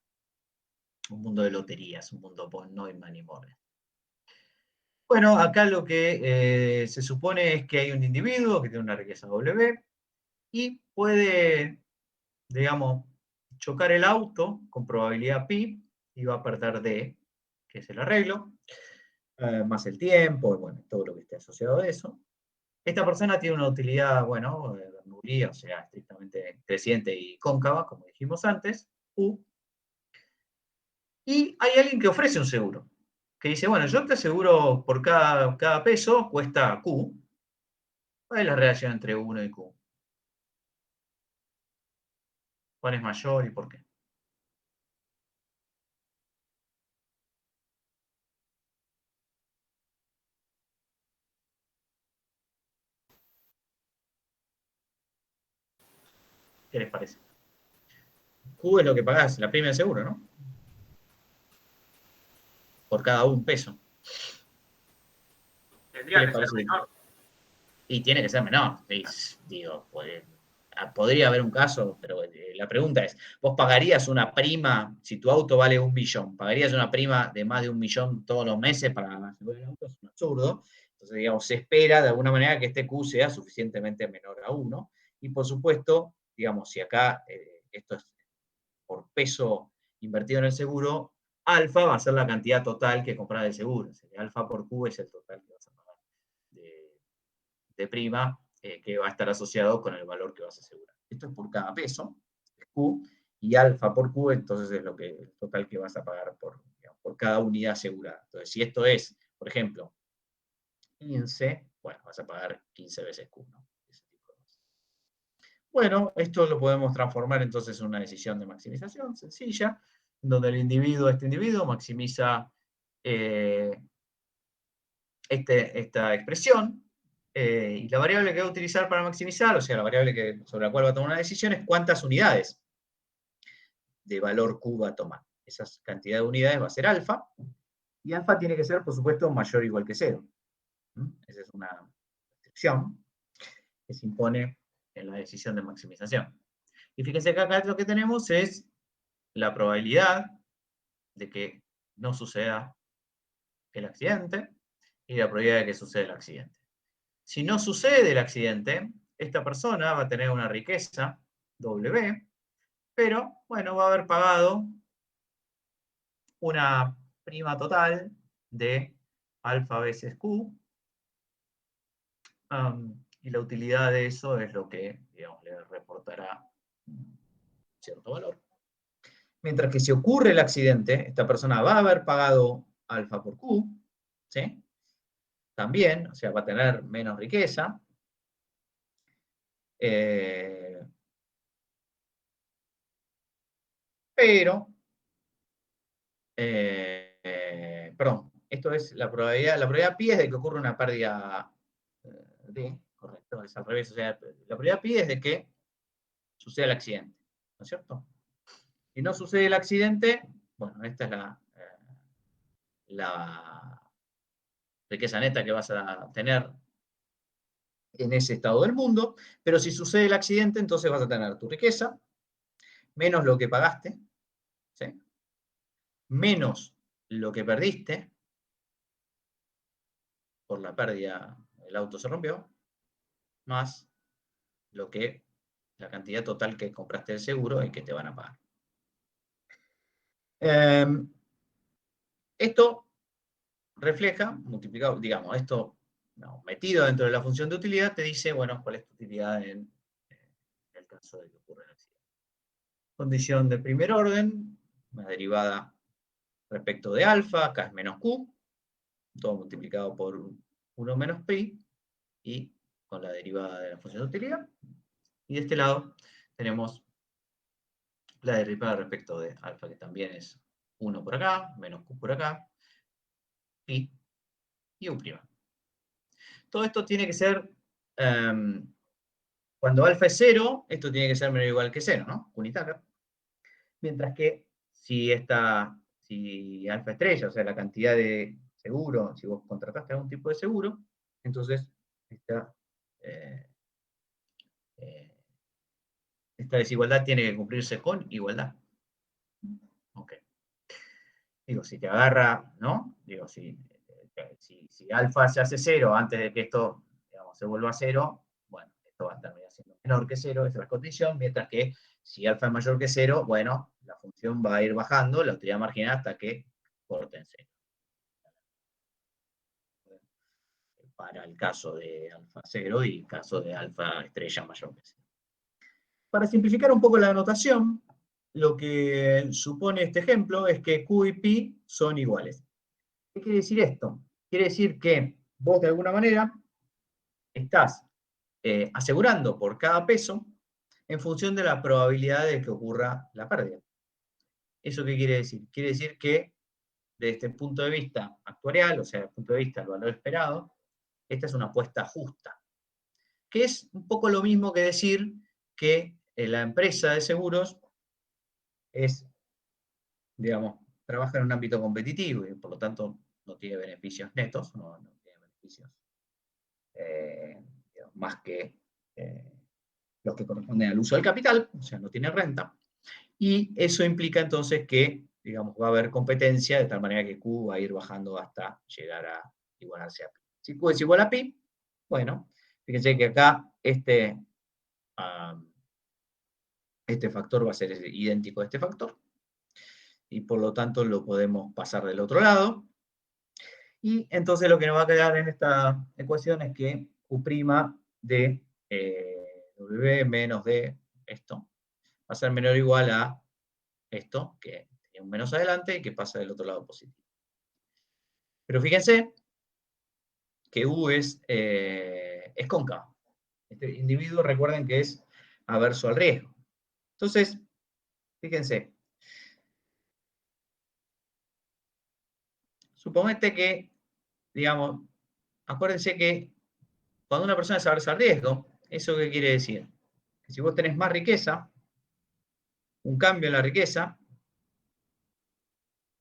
un mundo de loterías, un mundo von Neumann y Morgan. Bueno, acá lo que se supone es que hay un individuo que tiene una riqueza W y puede, digamos, chocar el auto con probabilidad pi y va a perder D, que es el arreglo, más el tiempo, y bueno, todo lo que esté asociado a eso. Esta persona tiene una utilidad, bueno, Bernoulli, o sea, estrictamente creciente y cóncava, como dijimos antes, U. Y hay alguien que ofrece un seguro, que dice, bueno, yo te aseguro por cada peso cuesta Q. ¿Cuál es la relación entre 1 y Q? ¿Cuál es mayor y por qué? ¿Qué les parece? Q es lo que pagás, la prima de seguro, ¿no? Por cada un peso. Tendría que ser menor. Y tiene que ser menor. Digo, podría haber un caso, pero la pregunta es, ¿vos pagarías una prima, si tu auto vale 1 millón, pagarías una prima de más de 1 millón todos los meses para asegurar el auto? Es un absurdo. Entonces, digamos, se espera de alguna manera que este Q sea suficientemente menor a 1. Y por supuesto, digamos, si acá esto es por peso invertido en el seguro, alfa va a ser la cantidad total que compras de seguro. O sea, alfa por Q es el total que vas a pagar de prima, que va a estar asociado con el valor que vas a asegurar. Esto es por cada peso, es Q, y alfa por Q, entonces es el total que vas a pagar por cada unidad asegurada. Entonces, si esto es, por ejemplo, 15, bueno, vas a pagar 15 veces Q, ¿no? Ese tipo de cosas. Bueno, esto lo podemos transformar entonces en una decisión de maximización sencilla, donde este individuo maximiza esta expresión, y la variable que va a utilizar para maximizar, o sea, la variable sobre la cual va a tomar una decisión, es cuántas unidades de valor Q va a tomar. Esa cantidad de unidades va a ser alfa, y alfa tiene que ser, por supuesto, mayor o igual que 0. Esa es una restricción que se impone en la decisión de maximización. Y fíjense que acá lo que tenemos es la probabilidad de que no suceda el accidente y la probabilidad de que suceda el accidente. Si no sucede el accidente, esta persona va a tener una riqueza W, pero, bueno, va a haber pagado una prima total de alfa veces Q, y la utilidad de eso es lo que, digamos, le reportará cierto valor. Mientras que si ocurre el accidente, esta persona va a haber pagado alfa por Q, ¿sí? también, o sea, va a tener menos riqueza. Pero, perdón, esto es la probabilidad pi es de que ocurra una pérdida D, correcto, es al revés, o sea, la probabilidad pi es de que suceda el accidente, ¿no es cierto? Si no sucede el accidente, bueno, esta es la riqueza neta que vas a tener en ese estado del mundo, pero si sucede el accidente, entonces vas a tener tu riqueza, menos lo que pagaste, ¿sí? Menos lo que perdiste, por la pérdida, el auto se rompió, más la cantidad total que compraste del seguro y que te van a pagar. Esto refleja, multiplicado, digamos, esto metido dentro de la función de utilidad, te dice, bueno, cuál es tu utilidad en el caso de que ocurra el accidente. Condición de primer orden, una derivada respecto de alfa, k es menos q, todo multiplicado por 1 menos pi, y con la derivada de la función de utilidad. Y de este lado tenemos la derivada respecto de alfa, que también es 1 por acá, menos q por acá, pi y u'. Todo esto tiene que ser, cuando alfa es 0, esto tiene que ser menor o igual que 0, ¿no? Unitario. Mientras que si alfa estrella, o sea, la cantidad de seguro, si vos contrataste algún tipo de seguro, entonces esta desigualdad tiene que cumplirse con igualdad. Ok. Digo, si te agarra, ¿no? Digo, si alfa se hace 0 antes de que esto, digamos, se vuelva a 0, bueno, esto va a terminar siendo menor que 0, esa es la condición, mientras que si alfa es mayor que 0, bueno, la función va a ir bajando la utilidad marginal hasta que corte en 0. Para el caso de alfa 0 y el caso de alfa estrella mayor que 0. Para simplificar un poco la notación, lo que supone este ejemplo es que Q y Pi son iguales. ¿Qué quiere decir esto? Quiere decir que vos de alguna manera estás asegurando por cada peso en función de la probabilidad de que ocurra la pérdida. ¿Eso qué quiere decir? Quiere decir que desde este punto de vista actuarial, o sea, desde el punto de vista del valor esperado, esta es una apuesta justa. Que es un poco lo mismo que decir que la empresa de seguros es, digamos, trabaja en un ámbito competitivo y por lo tanto no tiene beneficios netos, no tiene beneficios digamos, más que los que corresponden al uso del capital, o sea, no tiene renta. Y eso implica entonces que, digamos, va a haber competencia de tal manera que Q va a ir bajando hasta llegar a igualarse a pi. Si Q es igual a pi, bueno, fíjense que acá este factor va a ser idéntico a este factor. Y por lo tanto lo podemos pasar del otro lado. Y entonces lo que nos va a quedar en esta ecuación es que Q' de W menos de esto va a ser menor o igual a esto, que tenía un menos adelante y que pasa del otro lado positivo. Pero fíjense que U es cóncavo. Este individuo, recuerden que es averso al riesgo. Entonces, fíjense, suponete que, digamos, acuérdense que cuando una persona es aversa al riesgo, ¿eso qué quiere decir? Que si vos tenés más riqueza, un cambio en la riqueza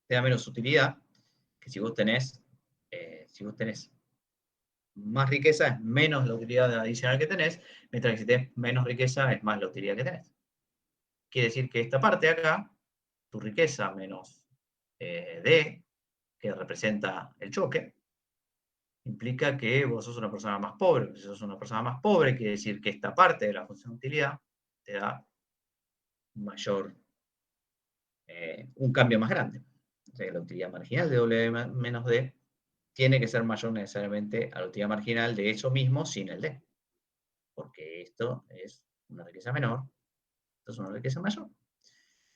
te da menos utilidad que si vos tenés más riqueza es menos la utilidad adicional que tenés, mientras que si tenés menos riqueza es más la utilidad que tenés. Quiere decir que esta parte de acá, tu riqueza menos D, que representa el choque, implica que vos sos una persona más pobre. Si sos una persona más pobre, quiere decir que esta parte de la función de utilidad te da un cambio más grande. O sea, que la utilidad marginal de W menos D tiene que ser mayor necesariamente a la utilidad marginal de eso mismo sin el D. Porque esto es una riqueza menor, esto es una riqueza mayor.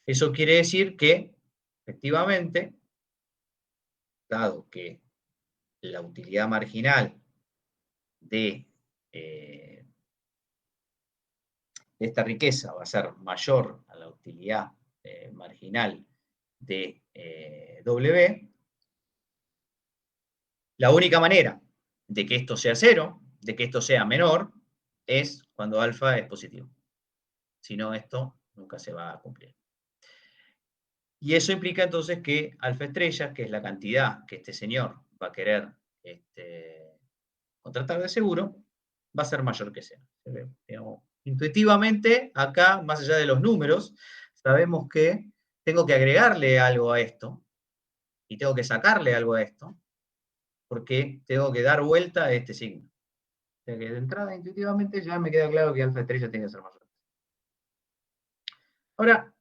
Eso quiere decir que, efectivamente, dado que la utilidad marginal de esta riqueza va a ser mayor a la utilidad marginal de W, la única manera de que esto sea cero, de que esto sea menor, es cuando alfa es positivo. Si no, esto nunca se va a cumplir. Y eso implica entonces que alfa estrella, que es la cantidad que este señor va a querer contratar de seguro, va a ser mayor que cero. Digamos, intuitivamente, acá, más allá de los números, sabemos que tengo que agregarle algo a esto y tengo que sacarle algo a esto, porque tengo que dar vuelta a este signo. O sea que de entrada, intuitivamente, ya me queda claro que alfa estrella tiene que ser mayor. Ahora,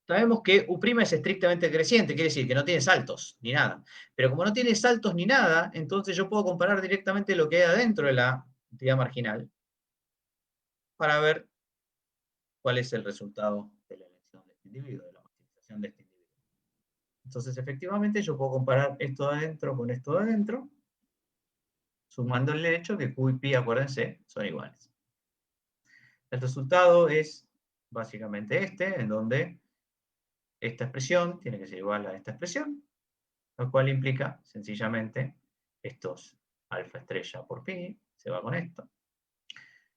sabemos que U' es estrictamente creciente, quiere decir que no tiene saltos ni nada. Pero como no tiene saltos ni nada, entonces yo puedo comparar directamente lo que hay adentro de la utilidad marginal para ver cuál es el resultado de la elección de este individuo, de la maximización de este individuo. Entonces, efectivamente, yo puedo comparar esto de adentro con esto de adentro, sumando el hecho que Q y Pi, acuérdense, son iguales. El resultado es básicamente este, en donde esta expresión tiene que ser igual a esta expresión, lo cual implica sencillamente estos alfa estrella por pi, se va con esto.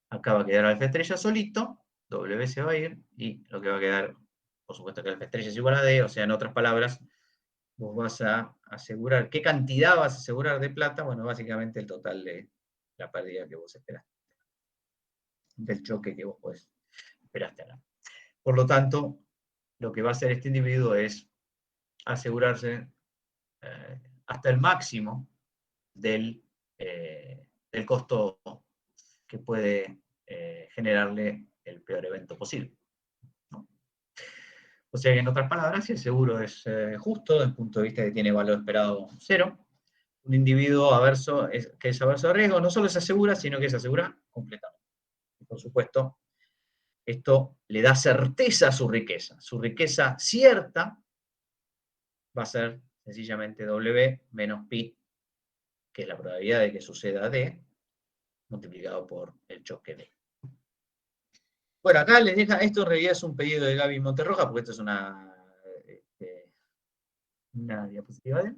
Acá va a quedar alfa estrella solito, W se va a ir, y lo que va a quedar, por supuesto que alfa estrella es igual a D, o sea, en otras palabras, vos vas a asegurar, ¿qué cantidad vas a asegurar de plata? Bueno, básicamente el total de la pérdida que vos esperaste, del choque que vos esperaste acá. Por lo tanto, lo que va a hacer este individuo es asegurarse hasta el máximo del costo que puede generarle el peor evento posible, ¿no? O sea que, en otras palabras, si el seguro es justo, desde el punto de vista de que tiene valor esperado 0, un individuo que es averso a riesgo no solo se asegura, sino que se asegura completamente. Y, por supuesto, esto le da certeza a su riqueza. Su riqueza cierta va a ser sencillamente W menos pi, que es la probabilidad de que suceda D, multiplicado por el choque D. Bueno, acá les deja, esto en realidad es un pedido de Gaby Monterroja, porque esto es una diapositiva de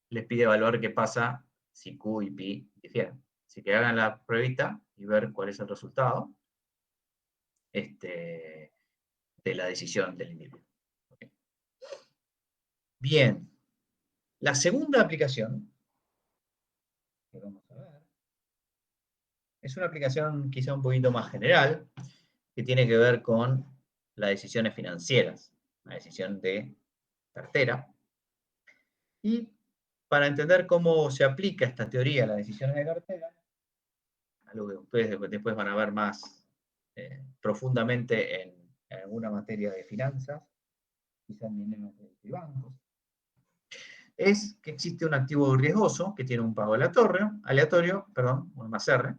les pide evaluar qué pasa si Q y Pi difieren. Así que hagan la pruebita y ver cuál es el resultado de la decisión del individuo. Okay. Bien, la segunda aplicación que vamos a ver es una aplicación quizá un poquito más general, que tiene que ver con las decisiones financieras, la decisión de cartera. Y para entender cómo se aplica esta teoría a las decisiones de cartera, algo que ustedes después van a ver más profundamente en alguna materia de finanzas, quizás en de bancos, es que existe un activo riesgoso que tiene un pago aleatorio, un más R,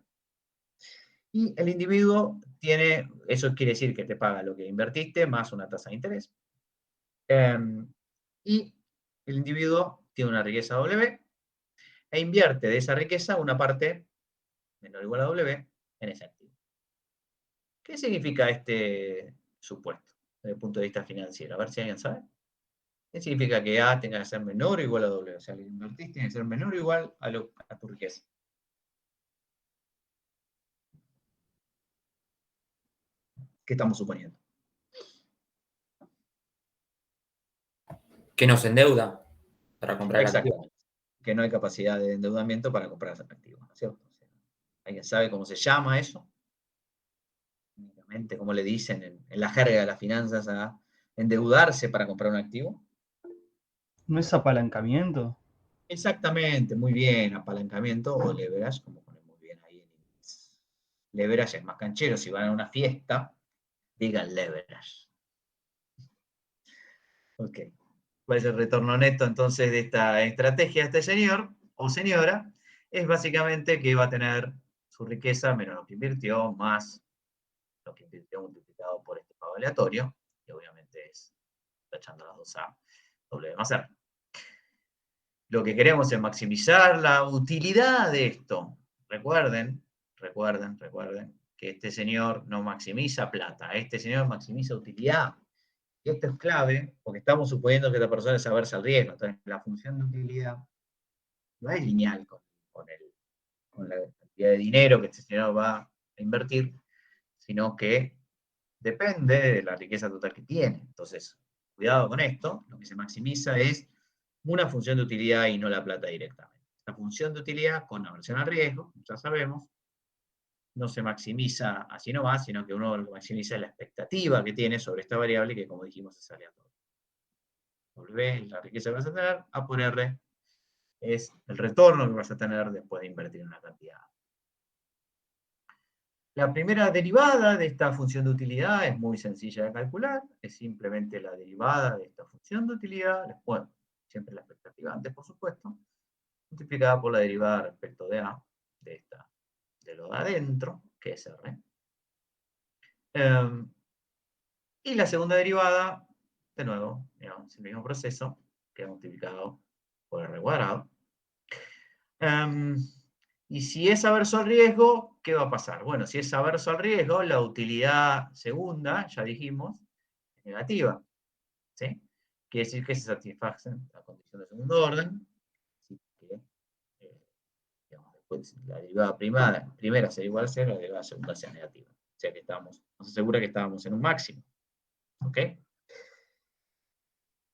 y el individuo tiene, eso quiere decir que te paga lo que invertiste más una tasa de interés, y el individuo tiene una riqueza W e invierte de esa riqueza una parte menor o igual a W en ese activo. ¿Qué significa este supuesto desde el punto de vista financiero? A ver si alguien sabe. ¿Qué significa que A tenga que ser menor o igual a W? O sea, lo que invertís tiene que ser menor o igual a tu riqueza. ¿Qué estamos suponiendo? Que nos endeuda para comprar el activo. Exactamente. Que no hay capacidad de endeudamiento para comprar ese activo, ¿no es cierto? O sea, ¿alguien sabe cómo se llama eso? Únicamente, ¿cómo le dicen en la jerga de las finanzas a endeudarse para comprar un activo? ¿No es apalancamiento? Exactamente, muy bien, apalancamiento o leverage, como ponen muy bien ahí en inglés. Leverage es más canchero, si van a una fiesta, digan leverage. Ok. ¿Cuál es el retorno neto entonces de esta estrategia de este señor o señora? Es básicamente que va a tener su riqueza menos lo que invirtió, más lo que invirtió multiplicado por este pago aleatorio, que obviamente es tachando las dos a W más R. lo que queremos es maximizar la utilidad de esto. Recuerden que este señor no maximiza plata, este señor maximiza utilidad. Y esto es clave porque estamos suponiendo que esta persona es aversa al riesgo. Entonces, la función de utilidad no es lineal con la cantidad de dinero que este señor va a invertir, sino que depende de la riqueza total que tiene. Entonces, cuidado con esto, lo que se maximiza es una función de utilidad y no la plata directamente. La función de utilidad con aversión al riesgo, ya sabemos, no se maximiza así nomás, sino que uno lo que maximiza es la expectativa que tiene sobre esta variable que, como dijimos, es aleatoria. W es la riqueza que vas a tener, A por R es el retorno que vas a tener después de invertir en una cantidad. La primera derivada de esta función de utilidad es muy sencilla de calcular, es simplemente la derivada de esta función de utilidad, bueno, siempre la expectativa antes, por supuesto, multiplicada por la derivada respecto de A, de lo de adentro, que es R. Y la segunda derivada, de nuevo, digamos, el mismo proceso, que es multiplicado por R cuadrado. Y si es averso al riesgo, ¿qué va a pasar? Bueno, si es averso al riesgo, la utilidad segunda, ya dijimos, es negativa. ¿Sí? Quiere decir que se satisfacen la condición de segundo orden. Así que, digamos, después la derivada primera será igual a 0, la derivada segunda sea negativa. O sea que nos asegura que estábamos en un máximo. ¿Ok?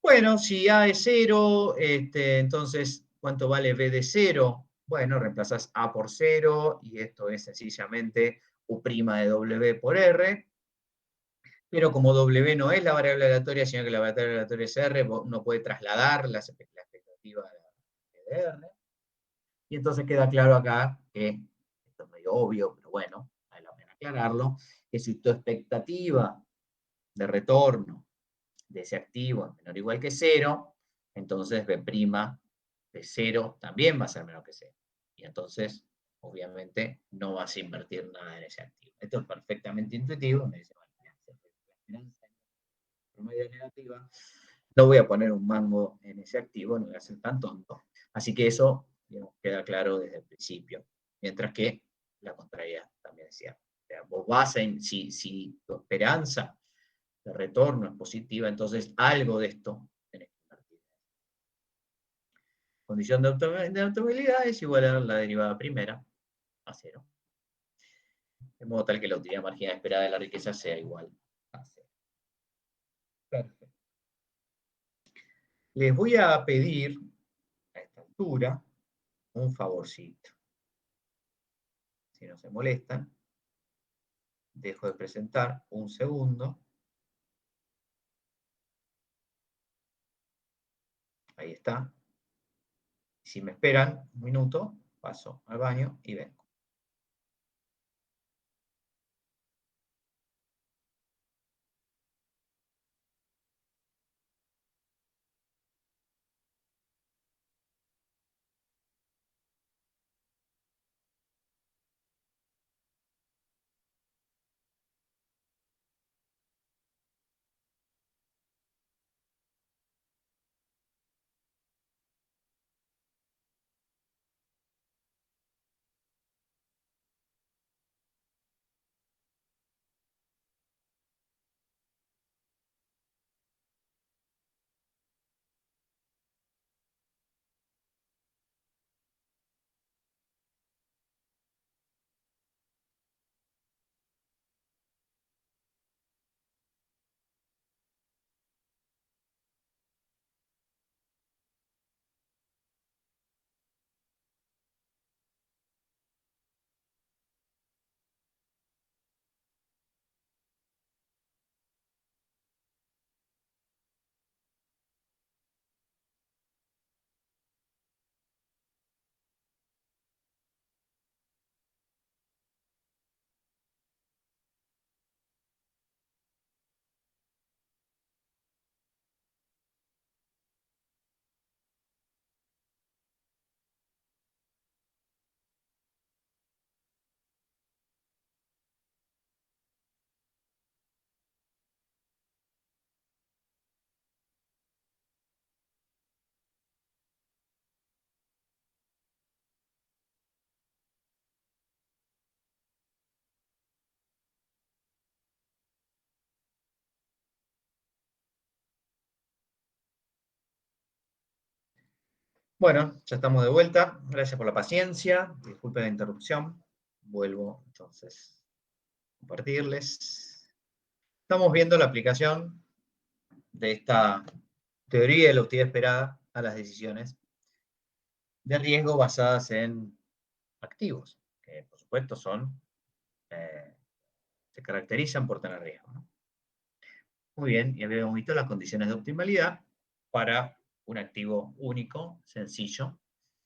Bueno, si A es 0, entonces, ¿cuánto vale B de 0? Bueno, reemplazas A por 0 y esto es sencillamente U' de W por R. Pero como W no es la variable aleatoria, sino que la variable aleatoria es R, uno puede trasladar la expectativa de R. Y entonces queda claro acá que, esto es medio obvio, pero bueno, vale la pena aclararlo, que si tu expectativa de retorno de ese activo es menor o igual que 0, entonces B' de 0 también va a ser menor que 0. Y entonces, obviamente, no vas a invertir nada en ese activo. Esto es perfectamente intuitivo. Me dice, bueno, la esperanza promedio negativa, no voy a poner un mango en ese activo, no voy a ser tan tonto. Así que eso, digamos, queda claro desde el principio. Mientras que la contrariedad también es cierta. O sea, vos vas a, si tu esperanza de retorno es positiva, entonces algo de esto tenés que invertir. Condición de optabilidad es igual a la derivada primera a 0. De modo tal que la utilidad marginal esperada de la riqueza sea igual a 0. Perfecto. Les voy a pedir a esta altura un favorcito. Si no se molestan, dejo de presentar un segundo. Ahí está. Si me esperan un minuto, paso al baño y vengo. Bueno, ya estamos de vuelta. Gracias por la paciencia. Disculpen la interrupción. Vuelvo entonces a compartirles. Estamos viendo la aplicación de esta teoría de la utilidad esperada a las decisiones de riesgo basadas en activos, que por supuesto se caracterizan por tener riesgo, ¿no? Muy bien, y habíamos visto las condiciones de optimalidad para un activo único, sencillo,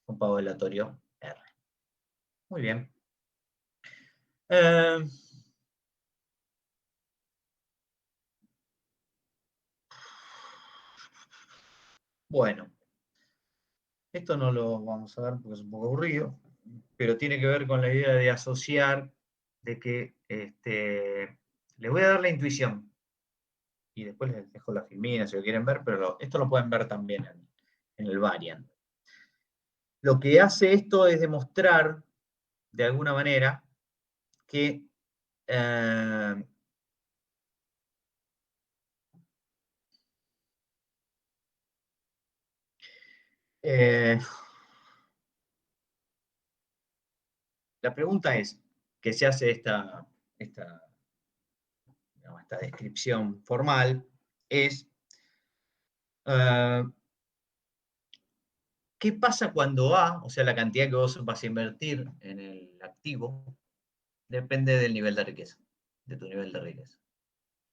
con pago aleatorio R. Muy bien. Bueno, esto no lo vamos a ver porque es un poco aburrido, pero tiene que ver con la idea de asociar, de que les voy a dar la intuición y después les dejo la filmina si lo quieren ver, pero esto lo pueden ver también en el variant. Lo que hace esto es demostrar, de alguna manera, que la pregunta es, que se hace esta descripción formal, es ¿qué pasa cuando A, o sea, la cantidad que vos vas a invertir en el activo, depende del nivel de riqueza, de tu nivel de riqueza?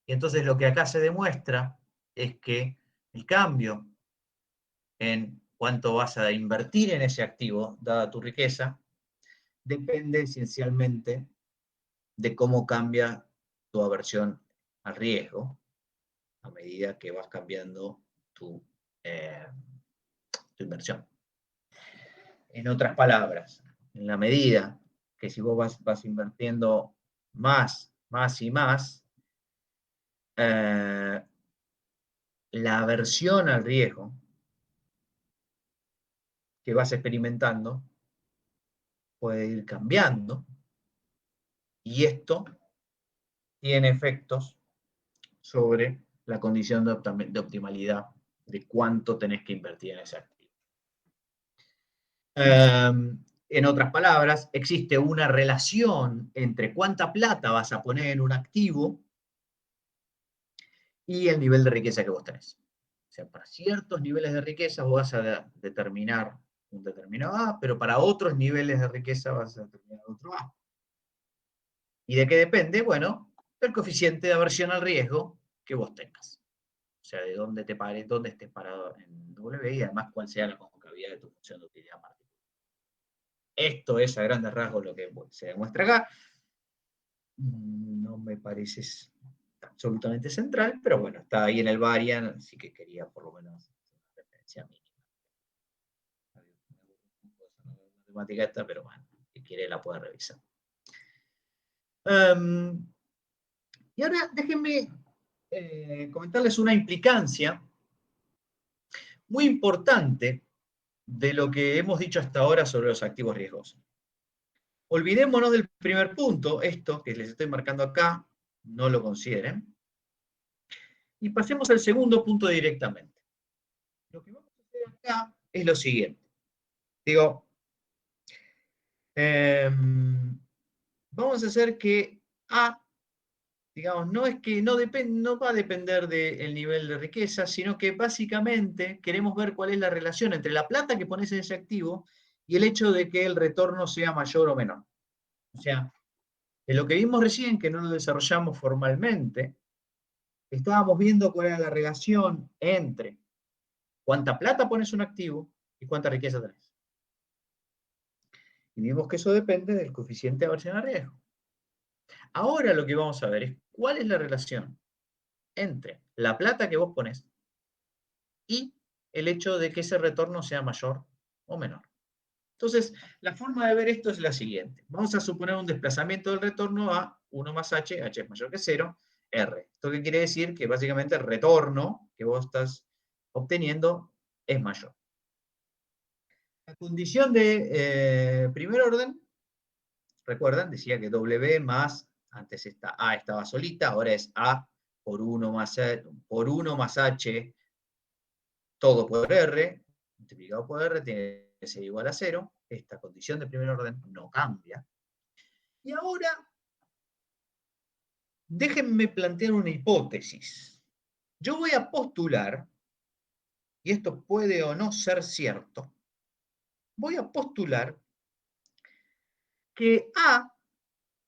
Y entonces lo que acá se demuestra es que el cambio en cuánto vas a invertir en ese activo, dada tu riqueza, depende esencialmente de cómo cambia tu aversión al riesgo a medida que vas cambiando tu inversión. En otras palabras, en la medida que si vos vas invirtiendo más y más, la aversión al riesgo que vas experimentando puede ir cambiando, y esto tiene efectos sobre la condición de optimalidad de cuánto tenés que invertir en ese activo. En otras palabras, existe una relación entre cuánta plata vas a poner en un activo y el nivel de riqueza que vos tenés. O sea, para ciertos niveles de riqueza vos vas a determinar un determinado A, pero para otros niveles de riqueza vas a determinar otro A. ¿Y de qué depende? Bueno, del coeficiente de aversión al riesgo que vos tengas. O sea, de dónde dónde estés parado en W y además cuál sea la concavidad de tu función de utilidad particular. Esto es a grandes rasgos lo que se demuestra acá. No me parece absolutamente central, pero bueno, está ahí en el variant, así que quería por lo menos una referencia mínima. Matemática esta, pero bueno, si quiere la puede revisar. Y ahora déjenme comentarles una implicancia muy importante de lo que hemos dicho hasta ahora sobre los activos riesgosos. Olvidémonos del primer punto, esto que les estoy marcando acá, no lo consideren. Y pasemos al segundo punto directamente. Lo que vamos a hacer acá es lo siguiente. Digo, vamos a hacer que A, digamos, no es que no va a depender del nivel de riqueza, sino que básicamente queremos ver cuál es la relación entre la plata que pones en ese activo y el hecho de que el retorno sea mayor o menor. O sea, en lo que vimos recién, que no lo desarrollamos formalmente, estábamos viendo cuál era la relación entre cuánta plata pones en un activo y cuánta riqueza tenés. Y vimos que eso depende del coeficiente de aversión a riesgo. Ahora lo que vamos a ver es cuál es la relación entre la plata que vos pones y el hecho de que ese retorno sea mayor o menor. Entonces, la forma de ver esto es la siguiente. Vamos a suponer un desplazamiento del retorno a 1 más h, h es mayor que 0, r. ¿Esto qué quiere decir? Que básicamente el retorno que vos estás obteniendo es mayor. La condición de primer orden, recuerdan, decía que W más, antes esta A estaba solita, ahora es A por 1 más H, todo por R, multiplicado por R tiene que ser igual a 0. Esta condición de primer orden no cambia. Y ahora, déjenme plantear una hipótesis. Yo voy a postular, y esto puede o no ser cierto, voy a postular que A,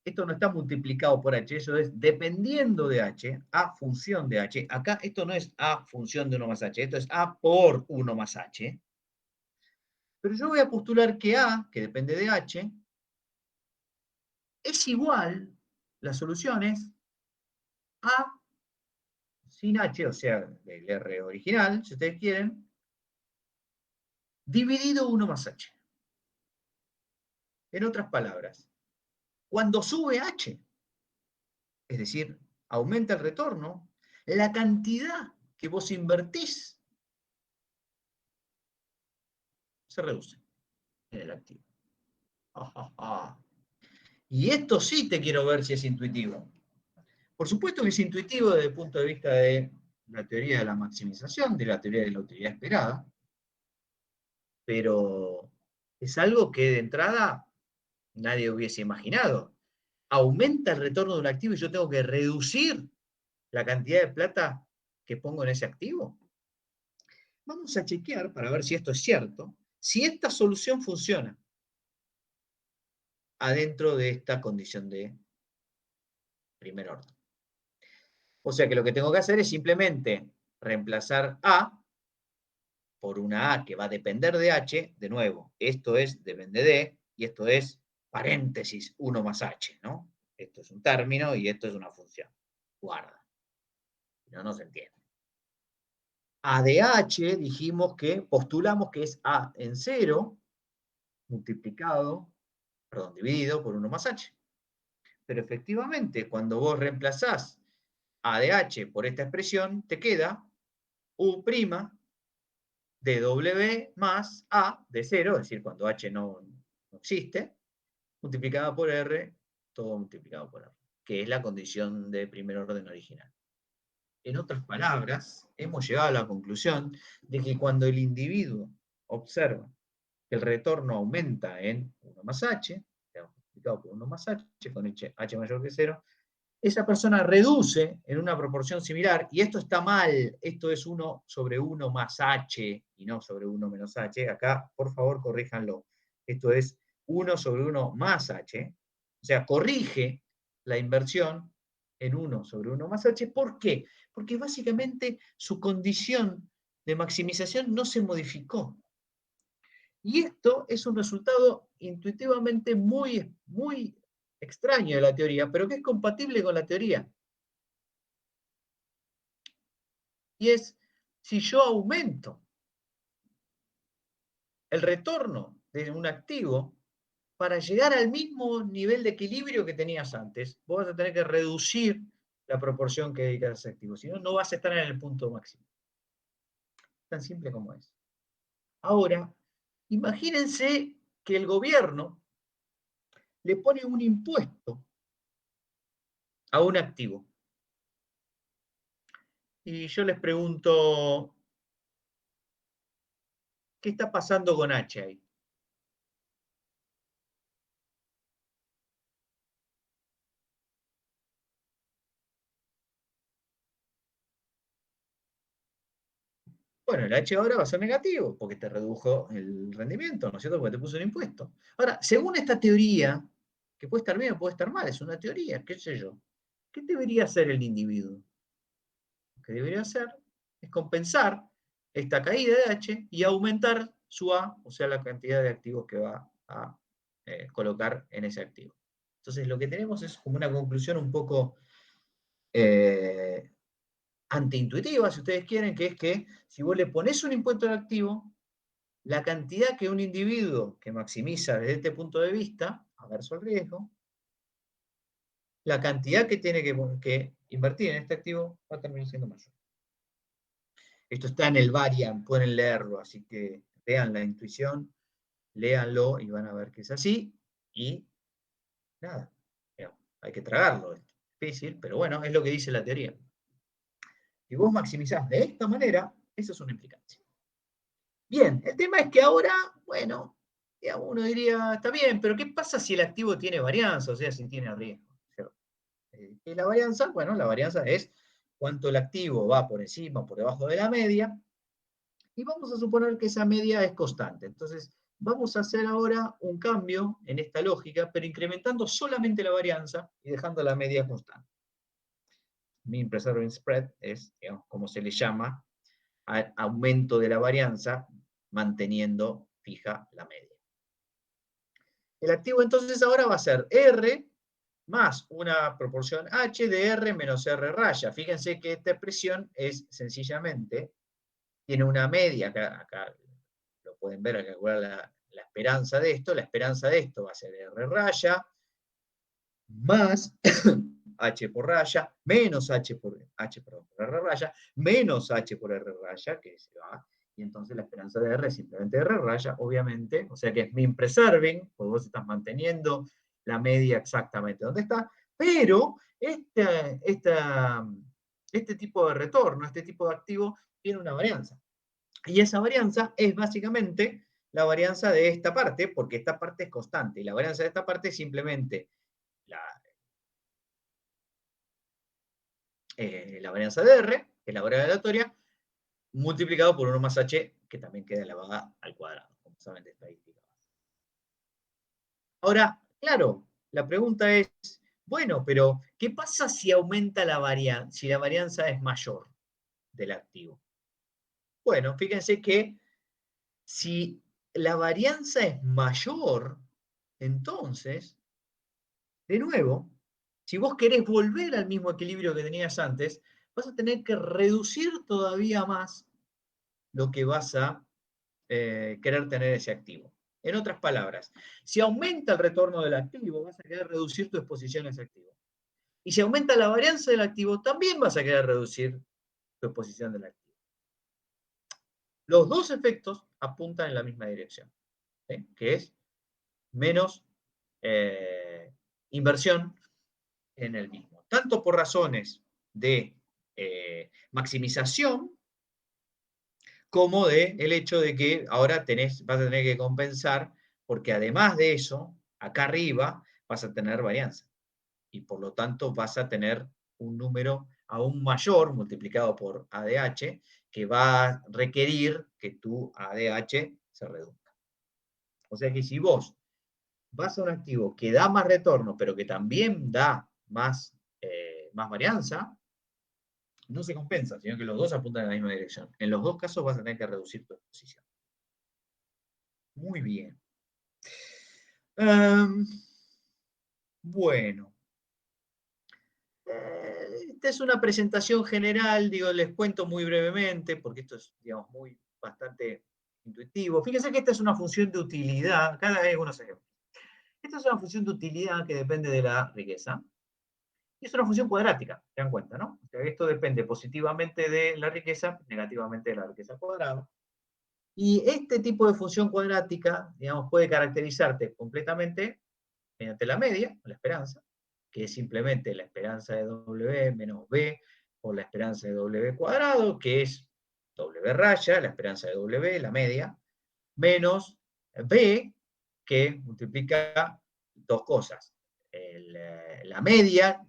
esto no está multiplicado por H, eso es dependiendo de H, A función de H. Acá esto no es A función de 1 más H, esto es A por 1 más H. Pero yo voy a postular que A, que depende de H, es igual, la solución es A sin H, o sea, el R original, si ustedes quieren, dividido 1 más H. En otras palabras, cuando sube H, es decir, aumenta el retorno, la cantidad que vos invertís se reduce en el activo. Y esto sí te quiero ver si es intuitivo. Por supuesto que es intuitivo desde el punto de vista de la teoría de la maximización, de la teoría de la utilidad esperada, pero es algo que de entrada nadie hubiese imaginado. Aumenta el retorno de un activo y yo tengo que reducir la cantidad de plata que pongo en ese activo. Vamos a chequear para ver si esto es cierto, si esta solución funciona adentro de esta condición de primer orden. O sea que lo que tengo que hacer es simplemente reemplazar A por una A que va a depender de H, de nuevo, esto es depende de, y esto es paréntesis 1 más H, ¿no? Esto es un término y esto es una función. Guarda. No, no se entiende. A de H dijimos que, postulamos que es A en 0, dividido por 1 más H. Pero efectivamente, cuando vos reemplazás A de H por esta expresión, te queda U' de W más A de 0, es decir, cuando H no existe, multiplicada por R, todo multiplicado por R, que es la condición de primer orden original. En otras palabras, hemos llegado a la conclusión de que cuando el individuo observa que el retorno aumenta en 1 más H, multiplicado por 1 más H, con H mayor que 0, esa persona reduce en una proporción similar, y esto está mal, esto es 1 sobre 1 más H, y no sobre 1 menos H, acá por favor corríjanlo, esto es 1 sobre 1 más H, o sea, corrige la inversión en 1 sobre 1 más H, ¿por qué? Porque básicamente su condición de maximización no se modificó. Y esto es un resultado intuitivamente muy, muy extraño de la teoría, pero que es compatible con la teoría. Y es, si yo aumento el retorno de un activo, para llegar al mismo nivel de equilibrio que tenías antes, vos vas a tener que reducir la proporción que dedicas a ese activo, si no, no vas a estar en el punto máximo. Tan simple como es. Ahora, imagínense que el gobierno le pone un impuesto a un activo. Y yo les pregunto, ¿qué está pasando con H ahí? Bueno, el H ahora va a ser negativo, porque te redujo el rendimiento, ¿no es cierto? Porque te puso un impuesto. Ahora, según esta teoría, que puede estar bien o puede estar mal, es una teoría, qué sé yo, ¿qué debería hacer el individuo? Lo que debería hacer es compensar esta caída de H y aumentar su A, o sea, la cantidad de activos que va a colocar en ese activo. Entonces, lo que tenemos es como una conclusión un poco antiintuitiva, si ustedes quieren, que es que si vos le pones un impuesto al activo, la cantidad que un individuo que maximiza desde este punto de vista, averso al riesgo, la cantidad que tiene que invertir en este activo va a terminar siendo mayor. Esto está en el Varian, pueden leerlo, así que vean la intuición, léanlo y van a ver que es así. Y nada, hay que tragarlo. Es difícil, pero bueno, es lo que dice la teoría. Si vos maximizás de esta manera, eso es una implicancia. Bien, el tema es que ahora, bueno, digamos, uno diría, está bien, pero ¿qué pasa si el activo tiene varianza? O sea, si tiene riesgo. ¿Qué es la varianza? Bueno, la varianza es cuánto el activo va por encima o por debajo de la media, y vamos a suponer que esa media es constante. Entonces, vamos a hacer ahora un cambio en esta lógica, pero incrementando solamente la varianza y dejando la media constante. Mean Preserving Spread es, digamos, como se le llama al aumento de la varianza manteniendo fija la media. El activo entonces ahora va a ser R más una proporción H de R menos R raya. Fíjense que esta expresión es sencillamente, tiene una media, acá lo pueden ver, al calcular la esperanza de esto. La esperanza de esto va a ser R raya más H por raya, menos H por R raya, menos H por R raya, que se va, y entonces la esperanza de R es simplemente R raya, obviamente, o sea que es mean preserving, porque vos estás manteniendo la media exactamente donde está, pero este tipo de retorno, este tipo de activo, tiene una varianza. Y esa varianza es básicamente la varianza de esta parte, porque esta parte es constante, y la varianza de esta parte es simplemente la varianza de R, que es la variable aleatoria, multiplicado por 1 más H, que también queda elevada al cuadrado, como saben de estadística. Ahora, claro, la pregunta es, bueno, pero ¿qué pasa si aumenta la varianza, si la varianza es mayor del activo? Bueno, fíjense que si la varianza es mayor, entonces, de nuevo, si vos querés volver al mismo equilibrio que tenías antes, vas a tener que reducir todavía más lo que vas a querer tener ese activo. En otras palabras, si aumenta el retorno del activo, vas a querer reducir tu exposición a ese activo. Y si aumenta la varianza del activo, también vas a querer reducir tu exposición del activo. Los dos efectos apuntan en la misma dirección, ¿sí? Que es menos inversión en el mismo. Tanto por razones de maximización, como de el hecho de que ahora vas a tener que compensar, porque además de eso, acá arriba vas a tener varianza. Y por lo tanto vas a tener un número aún mayor multiplicado por ADH, que va a requerir que tu ADH se reduzca. O sea que si vos vas a un activo que da más retorno, pero que también da más varianza, no se compensa, sino que los dos apuntan en la misma dirección. En los dos casos vas a tener que reducir tu exposición. Muy bien. Bueno. Esta es una presentación general, digo, les cuento muy brevemente, porque esto es, digamos, bastante intuitivo. Fíjense que esta es una función de utilidad, acá hay algunos ejemplos. Esta es una función de utilidad que depende de la riqueza. Y es una función cuadrática, se dan cuenta, ¿no? O sea, esto depende positivamente de la riqueza, negativamente de la riqueza al cuadrado. Y este tipo de función cuadrática, digamos, puede caracterizarte completamente mediante la media, o la esperanza, que es simplemente la esperanza de W menos B por la esperanza de W cuadrado, que es W raya, la esperanza de W, la media, menos B, que multiplica dos cosas, la media,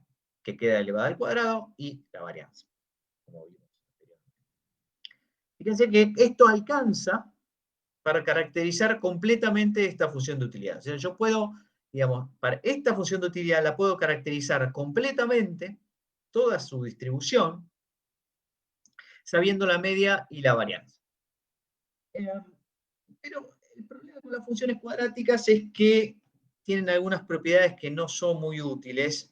que queda elevada al cuadrado, y la varianza, como vimos anteriormente. Fíjense que esto alcanza para caracterizar completamente esta función de utilidad. O sea, yo puedo, digamos, para esta función de utilidad la puedo caracterizar completamente, toda su distribución, sabiendo la media y la varianza. Pero el problema con las funciones cuadráticas es que tienen algunas propiedades que no son muy útiles.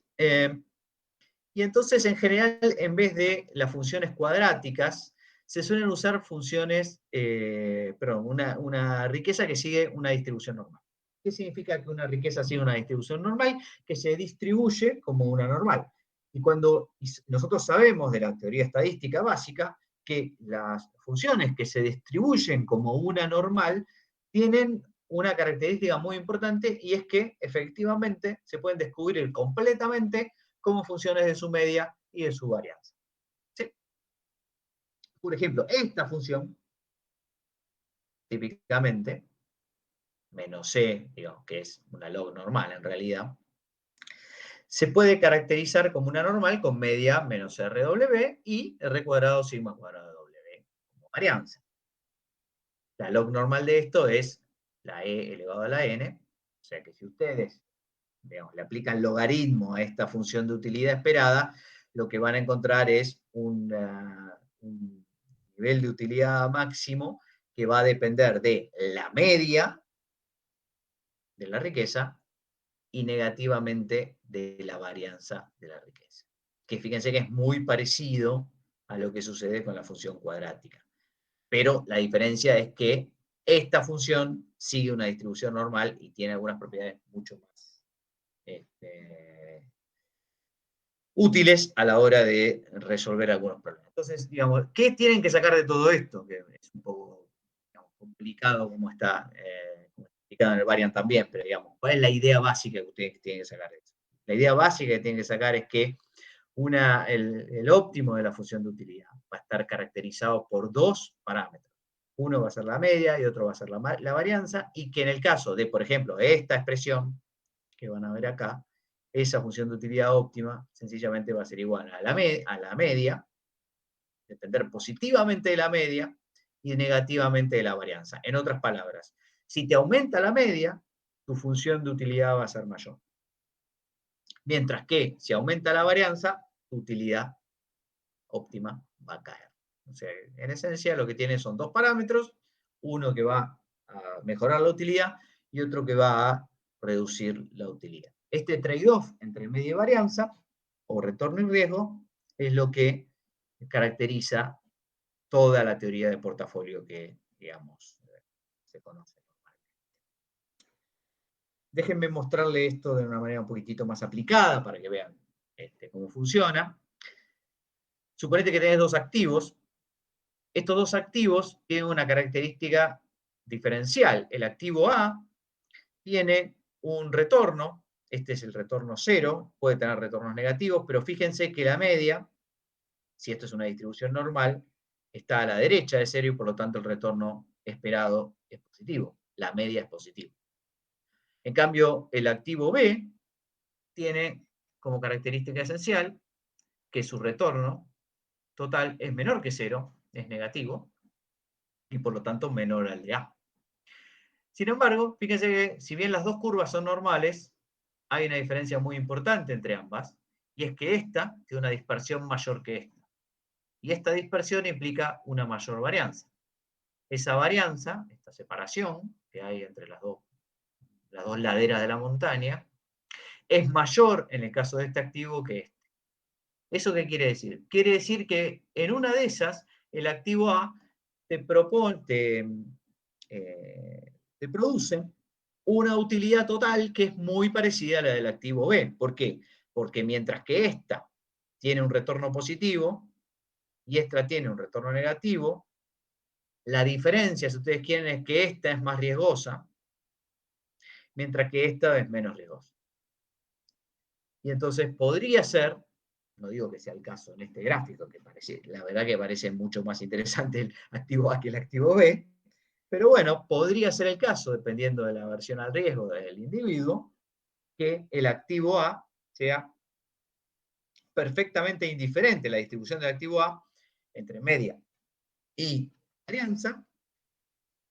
Y entonces, en general, en vez de las funciones cuadráticas, se suelen usar funciones, una riqueza que sigue una distribución normal. ¿Qué significa que una riqueza sigue una distribución normal? Que se distribuye como una normal. Y cuando nosotros sabemos de la teoría estadística básica que las funciones que se distribuyen como una normal tienen una característica muy importante, y es que efectivamente se pueden descubrir completamente como funciones de su media y de su varianza. ¿Sí? Por ejemplo, esta función típicamente, menos C, digamos que es una log normal en realidad, se puede caracterizar como una normal con media menos RW y R cuadrado sigma cuadrado W como varianza. La log normal de esto es la E elevado a la N, o sea que si ustedes, digamos, le aplican logaritmo a esta función de utilidad esperada, lo que van a encontrar es un nivel de utilidad máximo que va a depender de la media de la riqueza y negativamente de la varianza de la riqueza. Que fíjense que es muy parecido a lo que sucede con la función cuadrática. Pero la diferencia es que esta función sigue una distribución normal y tiene algunas propiedades mucho más útiles a la hora de resolver algunos problemas. Entonces, digamos, ¿qué tienen que sacar de todo esto? Que es un poco, digamos, complicado como está explicado en el variant también, pero digamos, ¿cuál es la idea básica que ustedes tienen que sacar de esto? La idea básica que tienen que sacar es que el óptimo de la función de utilidad va a estar caracterizado por dos parámetros. Uno va a ser la media y otro va a ser la varianza, y que en el caso de, por ejemplo, esta expresión que van a ver acá, esa función de utilidad óptima sencillamente va a ser igual a la media, depender positivamente de la media y negativamente de la varianza. En otras palabras, si te aumenta la media, tu función de utilidad va a ser mayor. Mientras que si aumenta la varianza, tu utilidad óptima va a caer. O sea, en esencia lo que tiene son dos parámetros, uno que va a mejorar la utilidad y otro que va a reducir la utilidad. Este trade-off entre media y varianza, o retorno y riesgo, es lo que caracteriza toda la teoría de portafolio que, digamos, se conoce normalmente. Déjenme mostrarle esto de una manera un poquitito más aplicada para que vean cómo funciona. Suponete que tenés dos activos. Estos dos activos tienen una característica diferencial. El activo A tiene un retorno, este es el retorno 0, puede tener retornos negativos, pero fíjense que la media, si esto es una distribución normal, está a la derecha de 0 y por lo tanto el retorno esperado es positivo. La media es positiva. En cambio, el activo B tiene como característica esencial que su retorno total es menor que 0, es negativo, y por lo tanto menor al de A. Sin embargo, fíjense que si bien las dos curvas son normales, hay una diferencia muy importante entre ambas, y es que esta tiene una dispersión mayor que esta. Y esta dispersión implica una mayor varianza. Esa varianza, esta separación que hay entre las dos laderas de la montaña, es mayor en el caso de este activo que este. ¿Eso qué quiere decir? Quiere decir que en una de esas, el activo A te produce una utilidad total que es muy parecida a la del activo B. ¿Por qué? Porque mientras que esta tiene un retorno positivo y esta tiene un retorno negativo, la diferencia, si ustedes quieren, es que esta es más riesgosa, mientras que esta es menos riesgosa. Y entonces podría ser, no digo que sea el caso en este gráfico, que parece, la verdad que parece mucho más interesante el activo A que el activo B, pero bueno, podría ser el caso, dependiendo de la aversión al riesgo del individuo, que el activo A sea perfectamente indiferente, la distribución del activo A entre media y varianza,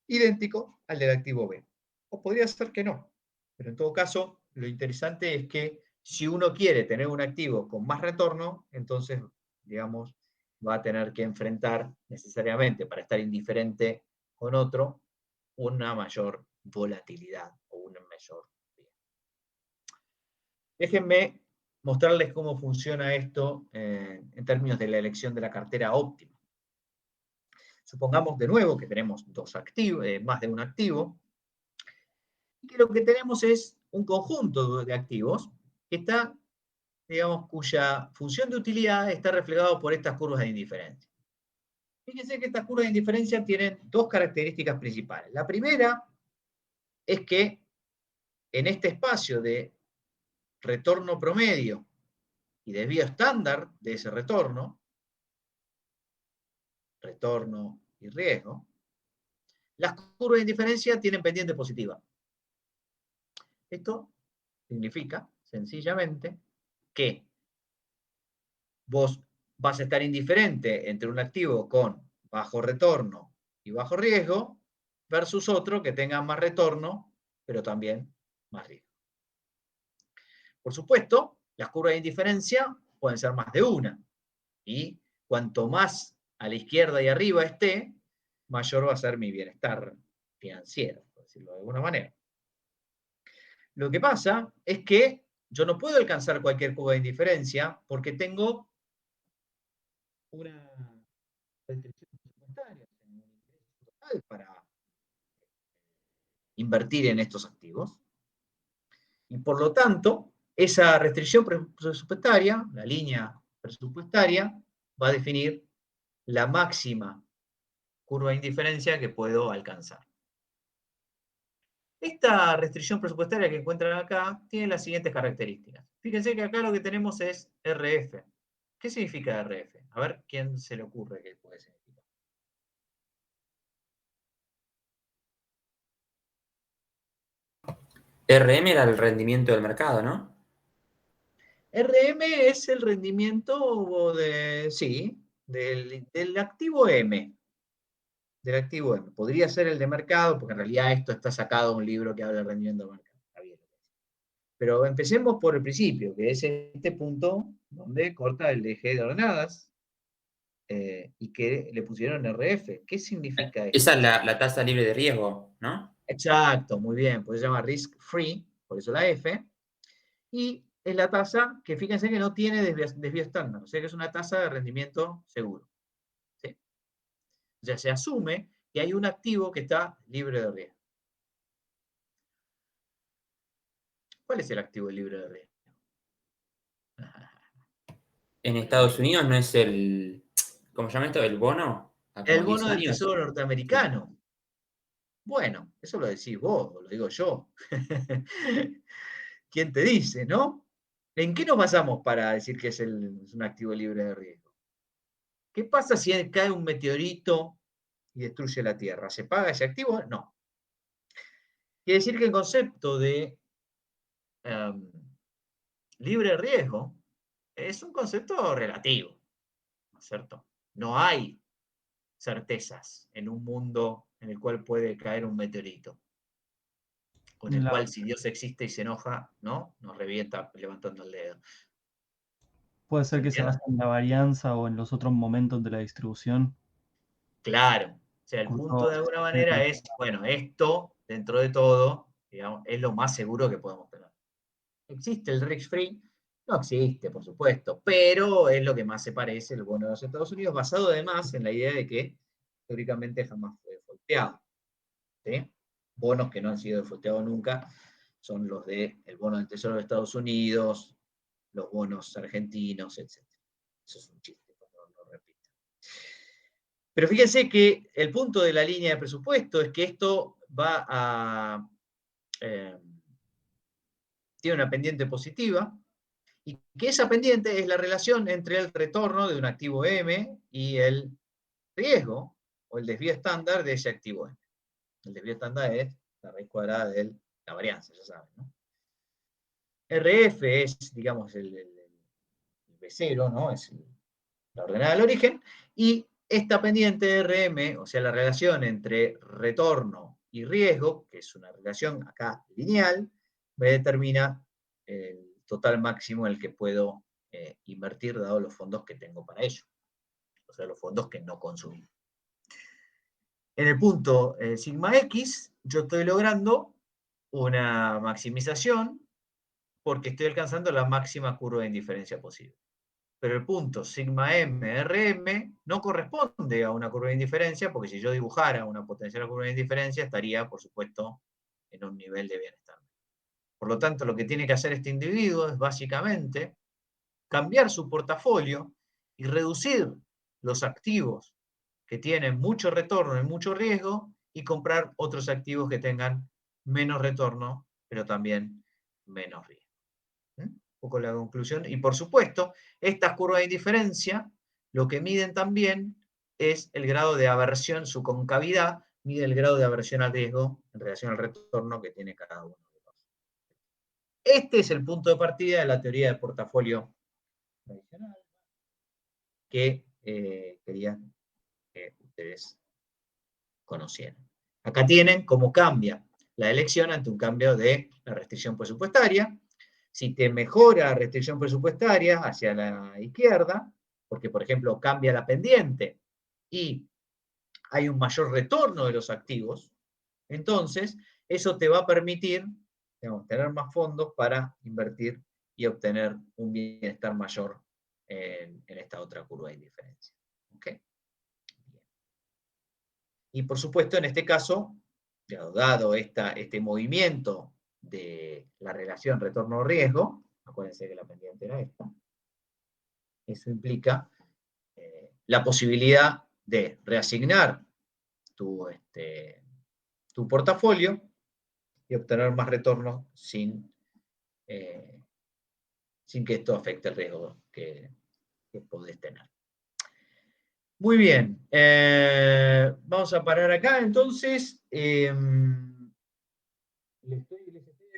idéntico al del activo B. O podría ser que no, pero en todo caso, lo interesante es que si uno quiere tener un activo con más retorno, entonces, digamos, va a tener que enfrentar necesariamente, para estar indiferente con otro, una mayor volatilidad o un mayor riesgo. Déjenme mostrarles cómo funciona esto en términos de la elección de la cartera óptima. Supongamos de nuevo que tenemos dos activos, más de un activo, y que lo que tenemos es un conjunto de activos que está, digamos, cuya función de utilidad está reflejado por estas curvas de indiferencia. Fíjense que estas curvas de indiferencia tienen dos características principales. La primera es que en este espacio de retorno promedio y desvío estándar de ese retorno y riesgo, las curvas de indiferencia tienen pendiente positiva. Esto significa, sencillamente, que vos vas a estar indiferente entre un activo con bajo retorno y bajo riesgo versus otro que tenga más retorno, pero también más riesgo. Por supuesto, las curvas de indiferencia pueden ser más de una. Y cuanto más a la izquierda y arriba esté, mayor va a ser mi bienestar financiero, por decirlo de alguna manera. Lo que pasa es que yo no puedo alcanzar cualquier curva de indiferencia porque tengo una restricción presupuestaria, un ingreso total para invertir en estos activos. Y por lo tanto, esa restricción presupuestaria, la línea presupuestaria, va a definir la máxima curva de indiferencia que puedo alcanzar. Esta restricción presupuestaria que encuentran acá tiene las siguientes características. Fíjense que acá lo que tenemos es RF. ¿Qué significa RF? A ver, ¿quién se le ocurre que puede significar? RM era el rendimiento del mercado, ¿no? RM es el rendimiento del activo M. Del activo M. Podría ser el de mercado, porque en realidad esto está sacado de un libro que habla del rendimiento del mercado. Está bien. Pero empecemos por el principio, que es este punto donde corta el eje de ordenadas y que le pusieron RF. ¿Qué significa esto? Esa es la tasa libre de riesgo, ¿no? Exacto, muy bien. Pues se llama risk free, por eso la F. Y es la tasa que fíjense que no tiene desvío estándar, o sea que es una tasa de rendimiento seguro. ¿Sí? O sea, se asume que hay un activo que está libre de riesgo. ¿Cuál es el activo libre de riesgo? En Estados Unidos no es el, ¿cómo se llama esto? ¿El bono? A El como 10 bono del años. Tesoro norteamericano. Bueno, eso lo decís vos, o lo digo yo. ¿Quién te dice, no? ¿En qué nos basamos para decir que es un activo libre de riesgo? ¿Qué pasa si cae un meteorito y destruye la Tierra? ¿Se paga ese activo? No. Quiere decir que el concepto de libre de riesgo es un concepto relativo, ¿no es cierto? No hay certezas en un mundo en el cual puede caer un meteorito, con el cual si Dios existe y se enoja, ¿no? Nos revienta levantando el dedo. Puede ser que se ¿Entiendes? base en la varianza o en los otros momentos de la distribución. Claro. O sea, el punto de Cursos, alguna manera es, bueno, esto, dentro de todo, digamos, es lo más seguro que podemos tener. ¿Existe el risk free? No existe, por supuesto, pero es lo que más se parece el bono de los Estados Unidos, basado además en la idea de que teóricamente jamás fue defaulteado. ¿Sí? Bonos que no han sido defaulteados nunca son los del bono del Tesoro de Estados Unidos, los bonos argentinos, etc. Eso es un chiste, no lo repito. Pero fíjense que el punto de la línea de presupuesto es que esto va a... tiene una pendiente positiva, y que esa pendiente es la relación entre el retorno de un activo M y el riesgo o el desvío estándar de ese activo M. El desvío estándar es la raíz cuadrada de la varianza, ya saben, ¿no? RF es, digamos, el B0, ¿no? Es la ordenada del origen, y esta pendiente RM, o sea, la relación entre retorno y riesgo, que es una relación acá lineal, me determina el total máximo en el que puedo invertir dado los fondos que tengo para ello, o sea, los fondos que no consumí. En el punto sigma X, yo estoy logrando una maximización porque estoy alcanzando la máxima curva de indiferencia posible. Pero el punto sigma M, RM, no corresponde a una curva de indiferencia, porque si yo dibujara una potencial curva de indiferencia, estaría, por supuesto, en un nivel de bienestar. Por lo tanto, lo que tiene que hacer este individuo es básicamente cambiar su portafolio y reducir los activos que tienen mucho retorno y mucho riesgo y comprar otros activos que tengan menos retorno, pero también menos riesgo. Un poco la conclusión. Y por supuesto, estas curvas de indiferencia lo que miden también es el grado de aversión, su concavidad, mide el grado de aversión al riesgo en relación al retorno que tiene cada uno de los. Este es el punto de partida de la teoría de portafolio tradicional que quería que ustedes conocieran. Acá tienen cómo cambia la elección ante un cambio de la restricción presupuestaria. Si te mejora la restricción presupuestaria hacia la izquierda, porque por ejemplo cambia la pendiente y hay un mayor retorno de los activos, entonces eso te va a permitir, digamos, tener más fondos para invertir y obtener un bienestar mayor en esta otra curva de indiferencia. ¿Okay? Y por supuesto, en este caso, dado este movimiento de la relación retorno-riesgo, acuérdense que la pendiente era esta, eso implica la posibilidad de reasignar tu portafolio y obtener más retornos sin que esto afecte el riesgo que podés tener. Muy bien, vamos a parar acá entonces. Les estoy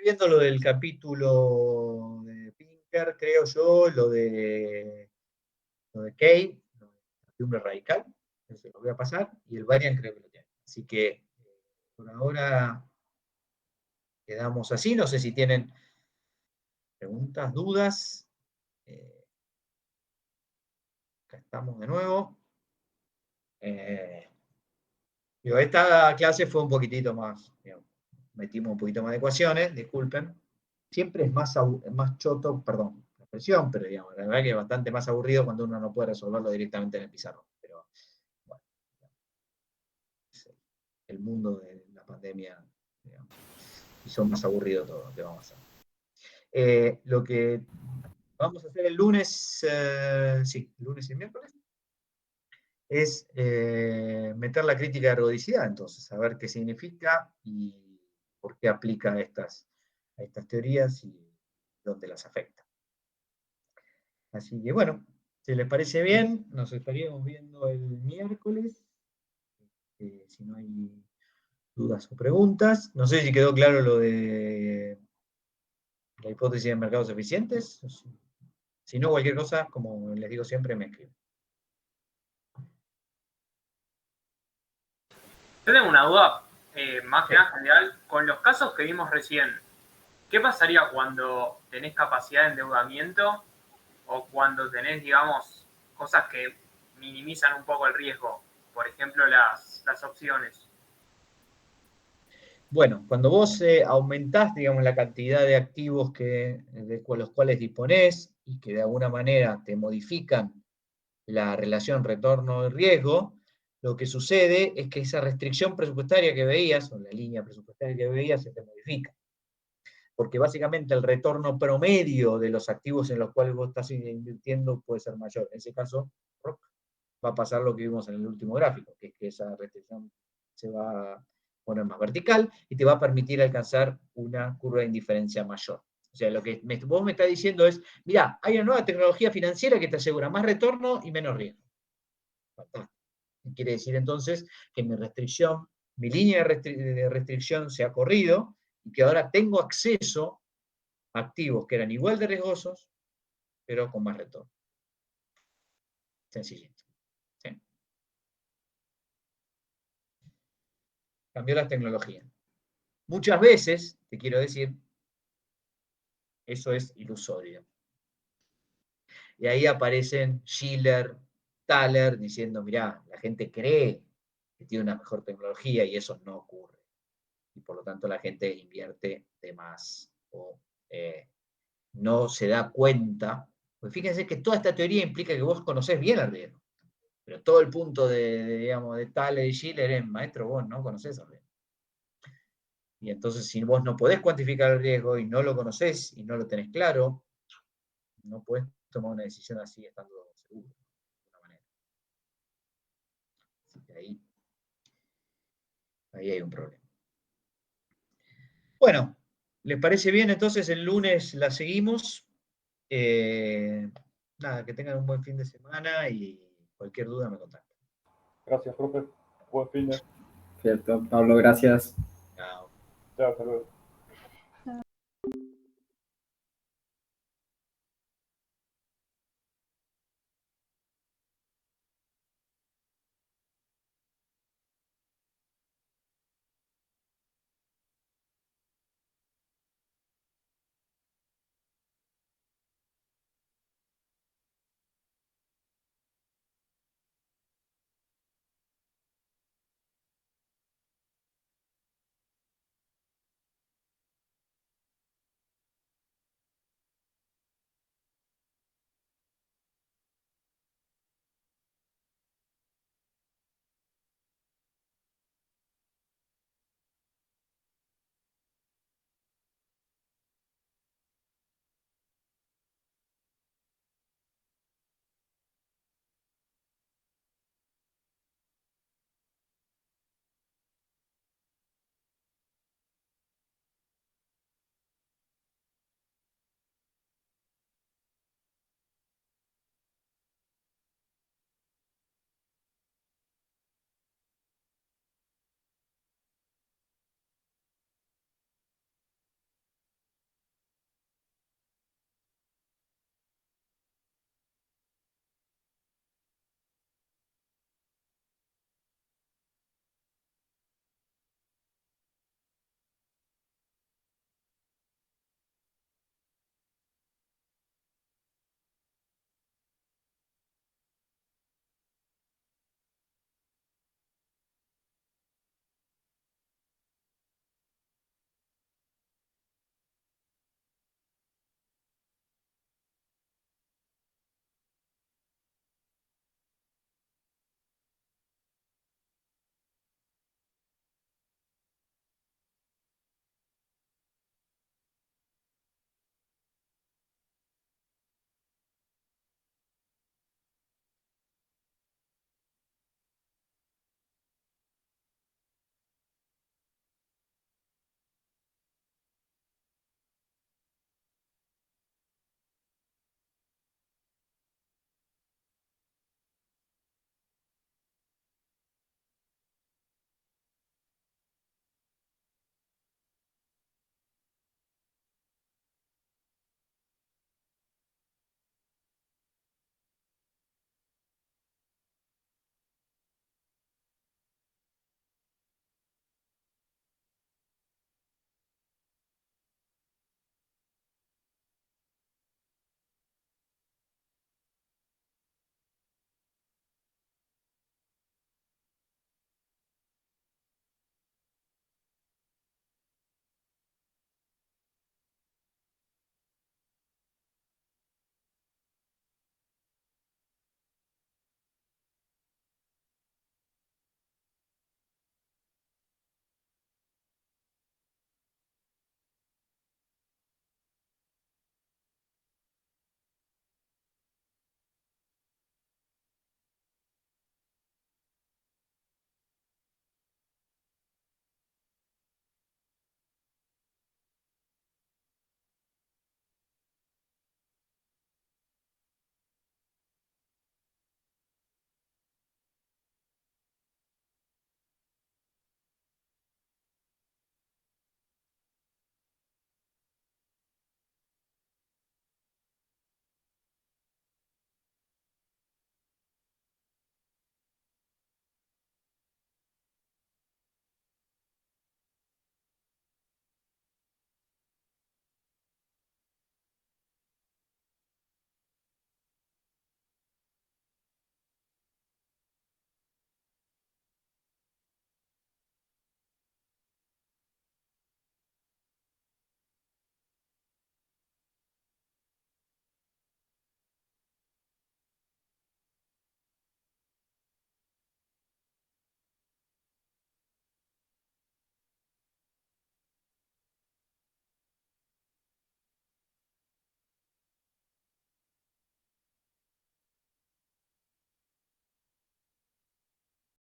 viendo lo del capítulo de Pinker, creo yo, lo de Kay, de un radical, se lo voy a pasar, y el Varian creo que lo tiene. Así que por ahora quedamos así, no sé si tienen preguntas, dudas. Acá estamos de nuevo. Esta clase fue un poquitito más, digamos, metimos un poquito más de ecuaciones, disculpen. Siempre es más choto, perdón, la expresión, pero digamos, la verdad que es bastante más aburrido cuando uno no puede resolverlo directamente en el pizarrón. Pero bueno, el mundo de la pandemia, digamos, hizo más aburrido todo lo que vamos a hacer. Lo que vamos a hacer el lunes, sí, el lunes y el miércoles, es meter la crítica de ergodicidad, entonces, saber qué significa y por qué aplica a estas teorías y dónde las afecta. Así que bueno, si les parece bien, nos estaríamos viendo el miércoles, si no hay dudas o preguntas. No sé si quedó claro lo de la hipótesis de mercados eficientes. Si no, cualquier cosa, como les digo siempre, me escriben. Yo tengo una duda más que nada general. Con los casos que vimos recién, ¿qué pasaría cuando tenés capacidad de endeudamiento o cuando tenés, digamos, cosas que minimizan un poco el riesgo? Por ejemplo, las opciones. Bueno, cuando vos aumentás, digamos, la cantidad de activos de los cuales disponés y que de alguna manera te modifican la relación retorno-riesgo, lo que sucede es que esa restricción presupuestaria que veías, o la línea presupuestaria que veías, se te modifica. Porque básicamente el retorno promedio de los activos en los cuales vos estás invirtiendo puede ser mayor. En ese caso, va a pasar lo que vimos en el último gráfico, que es que esa restricción se va a poner más vertical y te va a permitir alcanzar una curva de indiferencia mayor. O sea, lo que vos me estás diciendo es, mira, hay una nueva tecnología financiera que te asegura más retorno y menos riesgo. Fantástico. Quiere decir entonces que mi línea de restricción se ha corrido y que ahora tengo acceso a activos que eran igual de riesgosos, pero con más retorno. Sencillito. ¿Sí? Cambió la tecnología. Muchas veces, te quiero decir, eso es ilusorio. Y ahí aparecen Schiller, Thaler, diciendo, mirá, la gente cree que tiene una mejor tecnología y eso no ocurre. Y por lo tanto la gente invierte de más o no se da cuenta. Pues fíjense que toda esta teoría implica que vos conocés bien el riesgo. Pero todo el punto digamos, de Thaler y Schiller es, maestro, vos no conocés el riesgo. Y entonces, si vos no podés cuantificar el riesgo y no lo conocés y no lo tenés claro, no podés tomar una decisión así estando seguro, de alguna manera. Así que ahí hay un problema. Bueno, ¿les parece bien? Entonces el lunes la seguimos. Nada, que tengan un buen fin de semana y cualquier duda me contactan. Gracias, profe. Buen fin de Cierto. Pablo, gracias. Chao. Chao, hasta luego.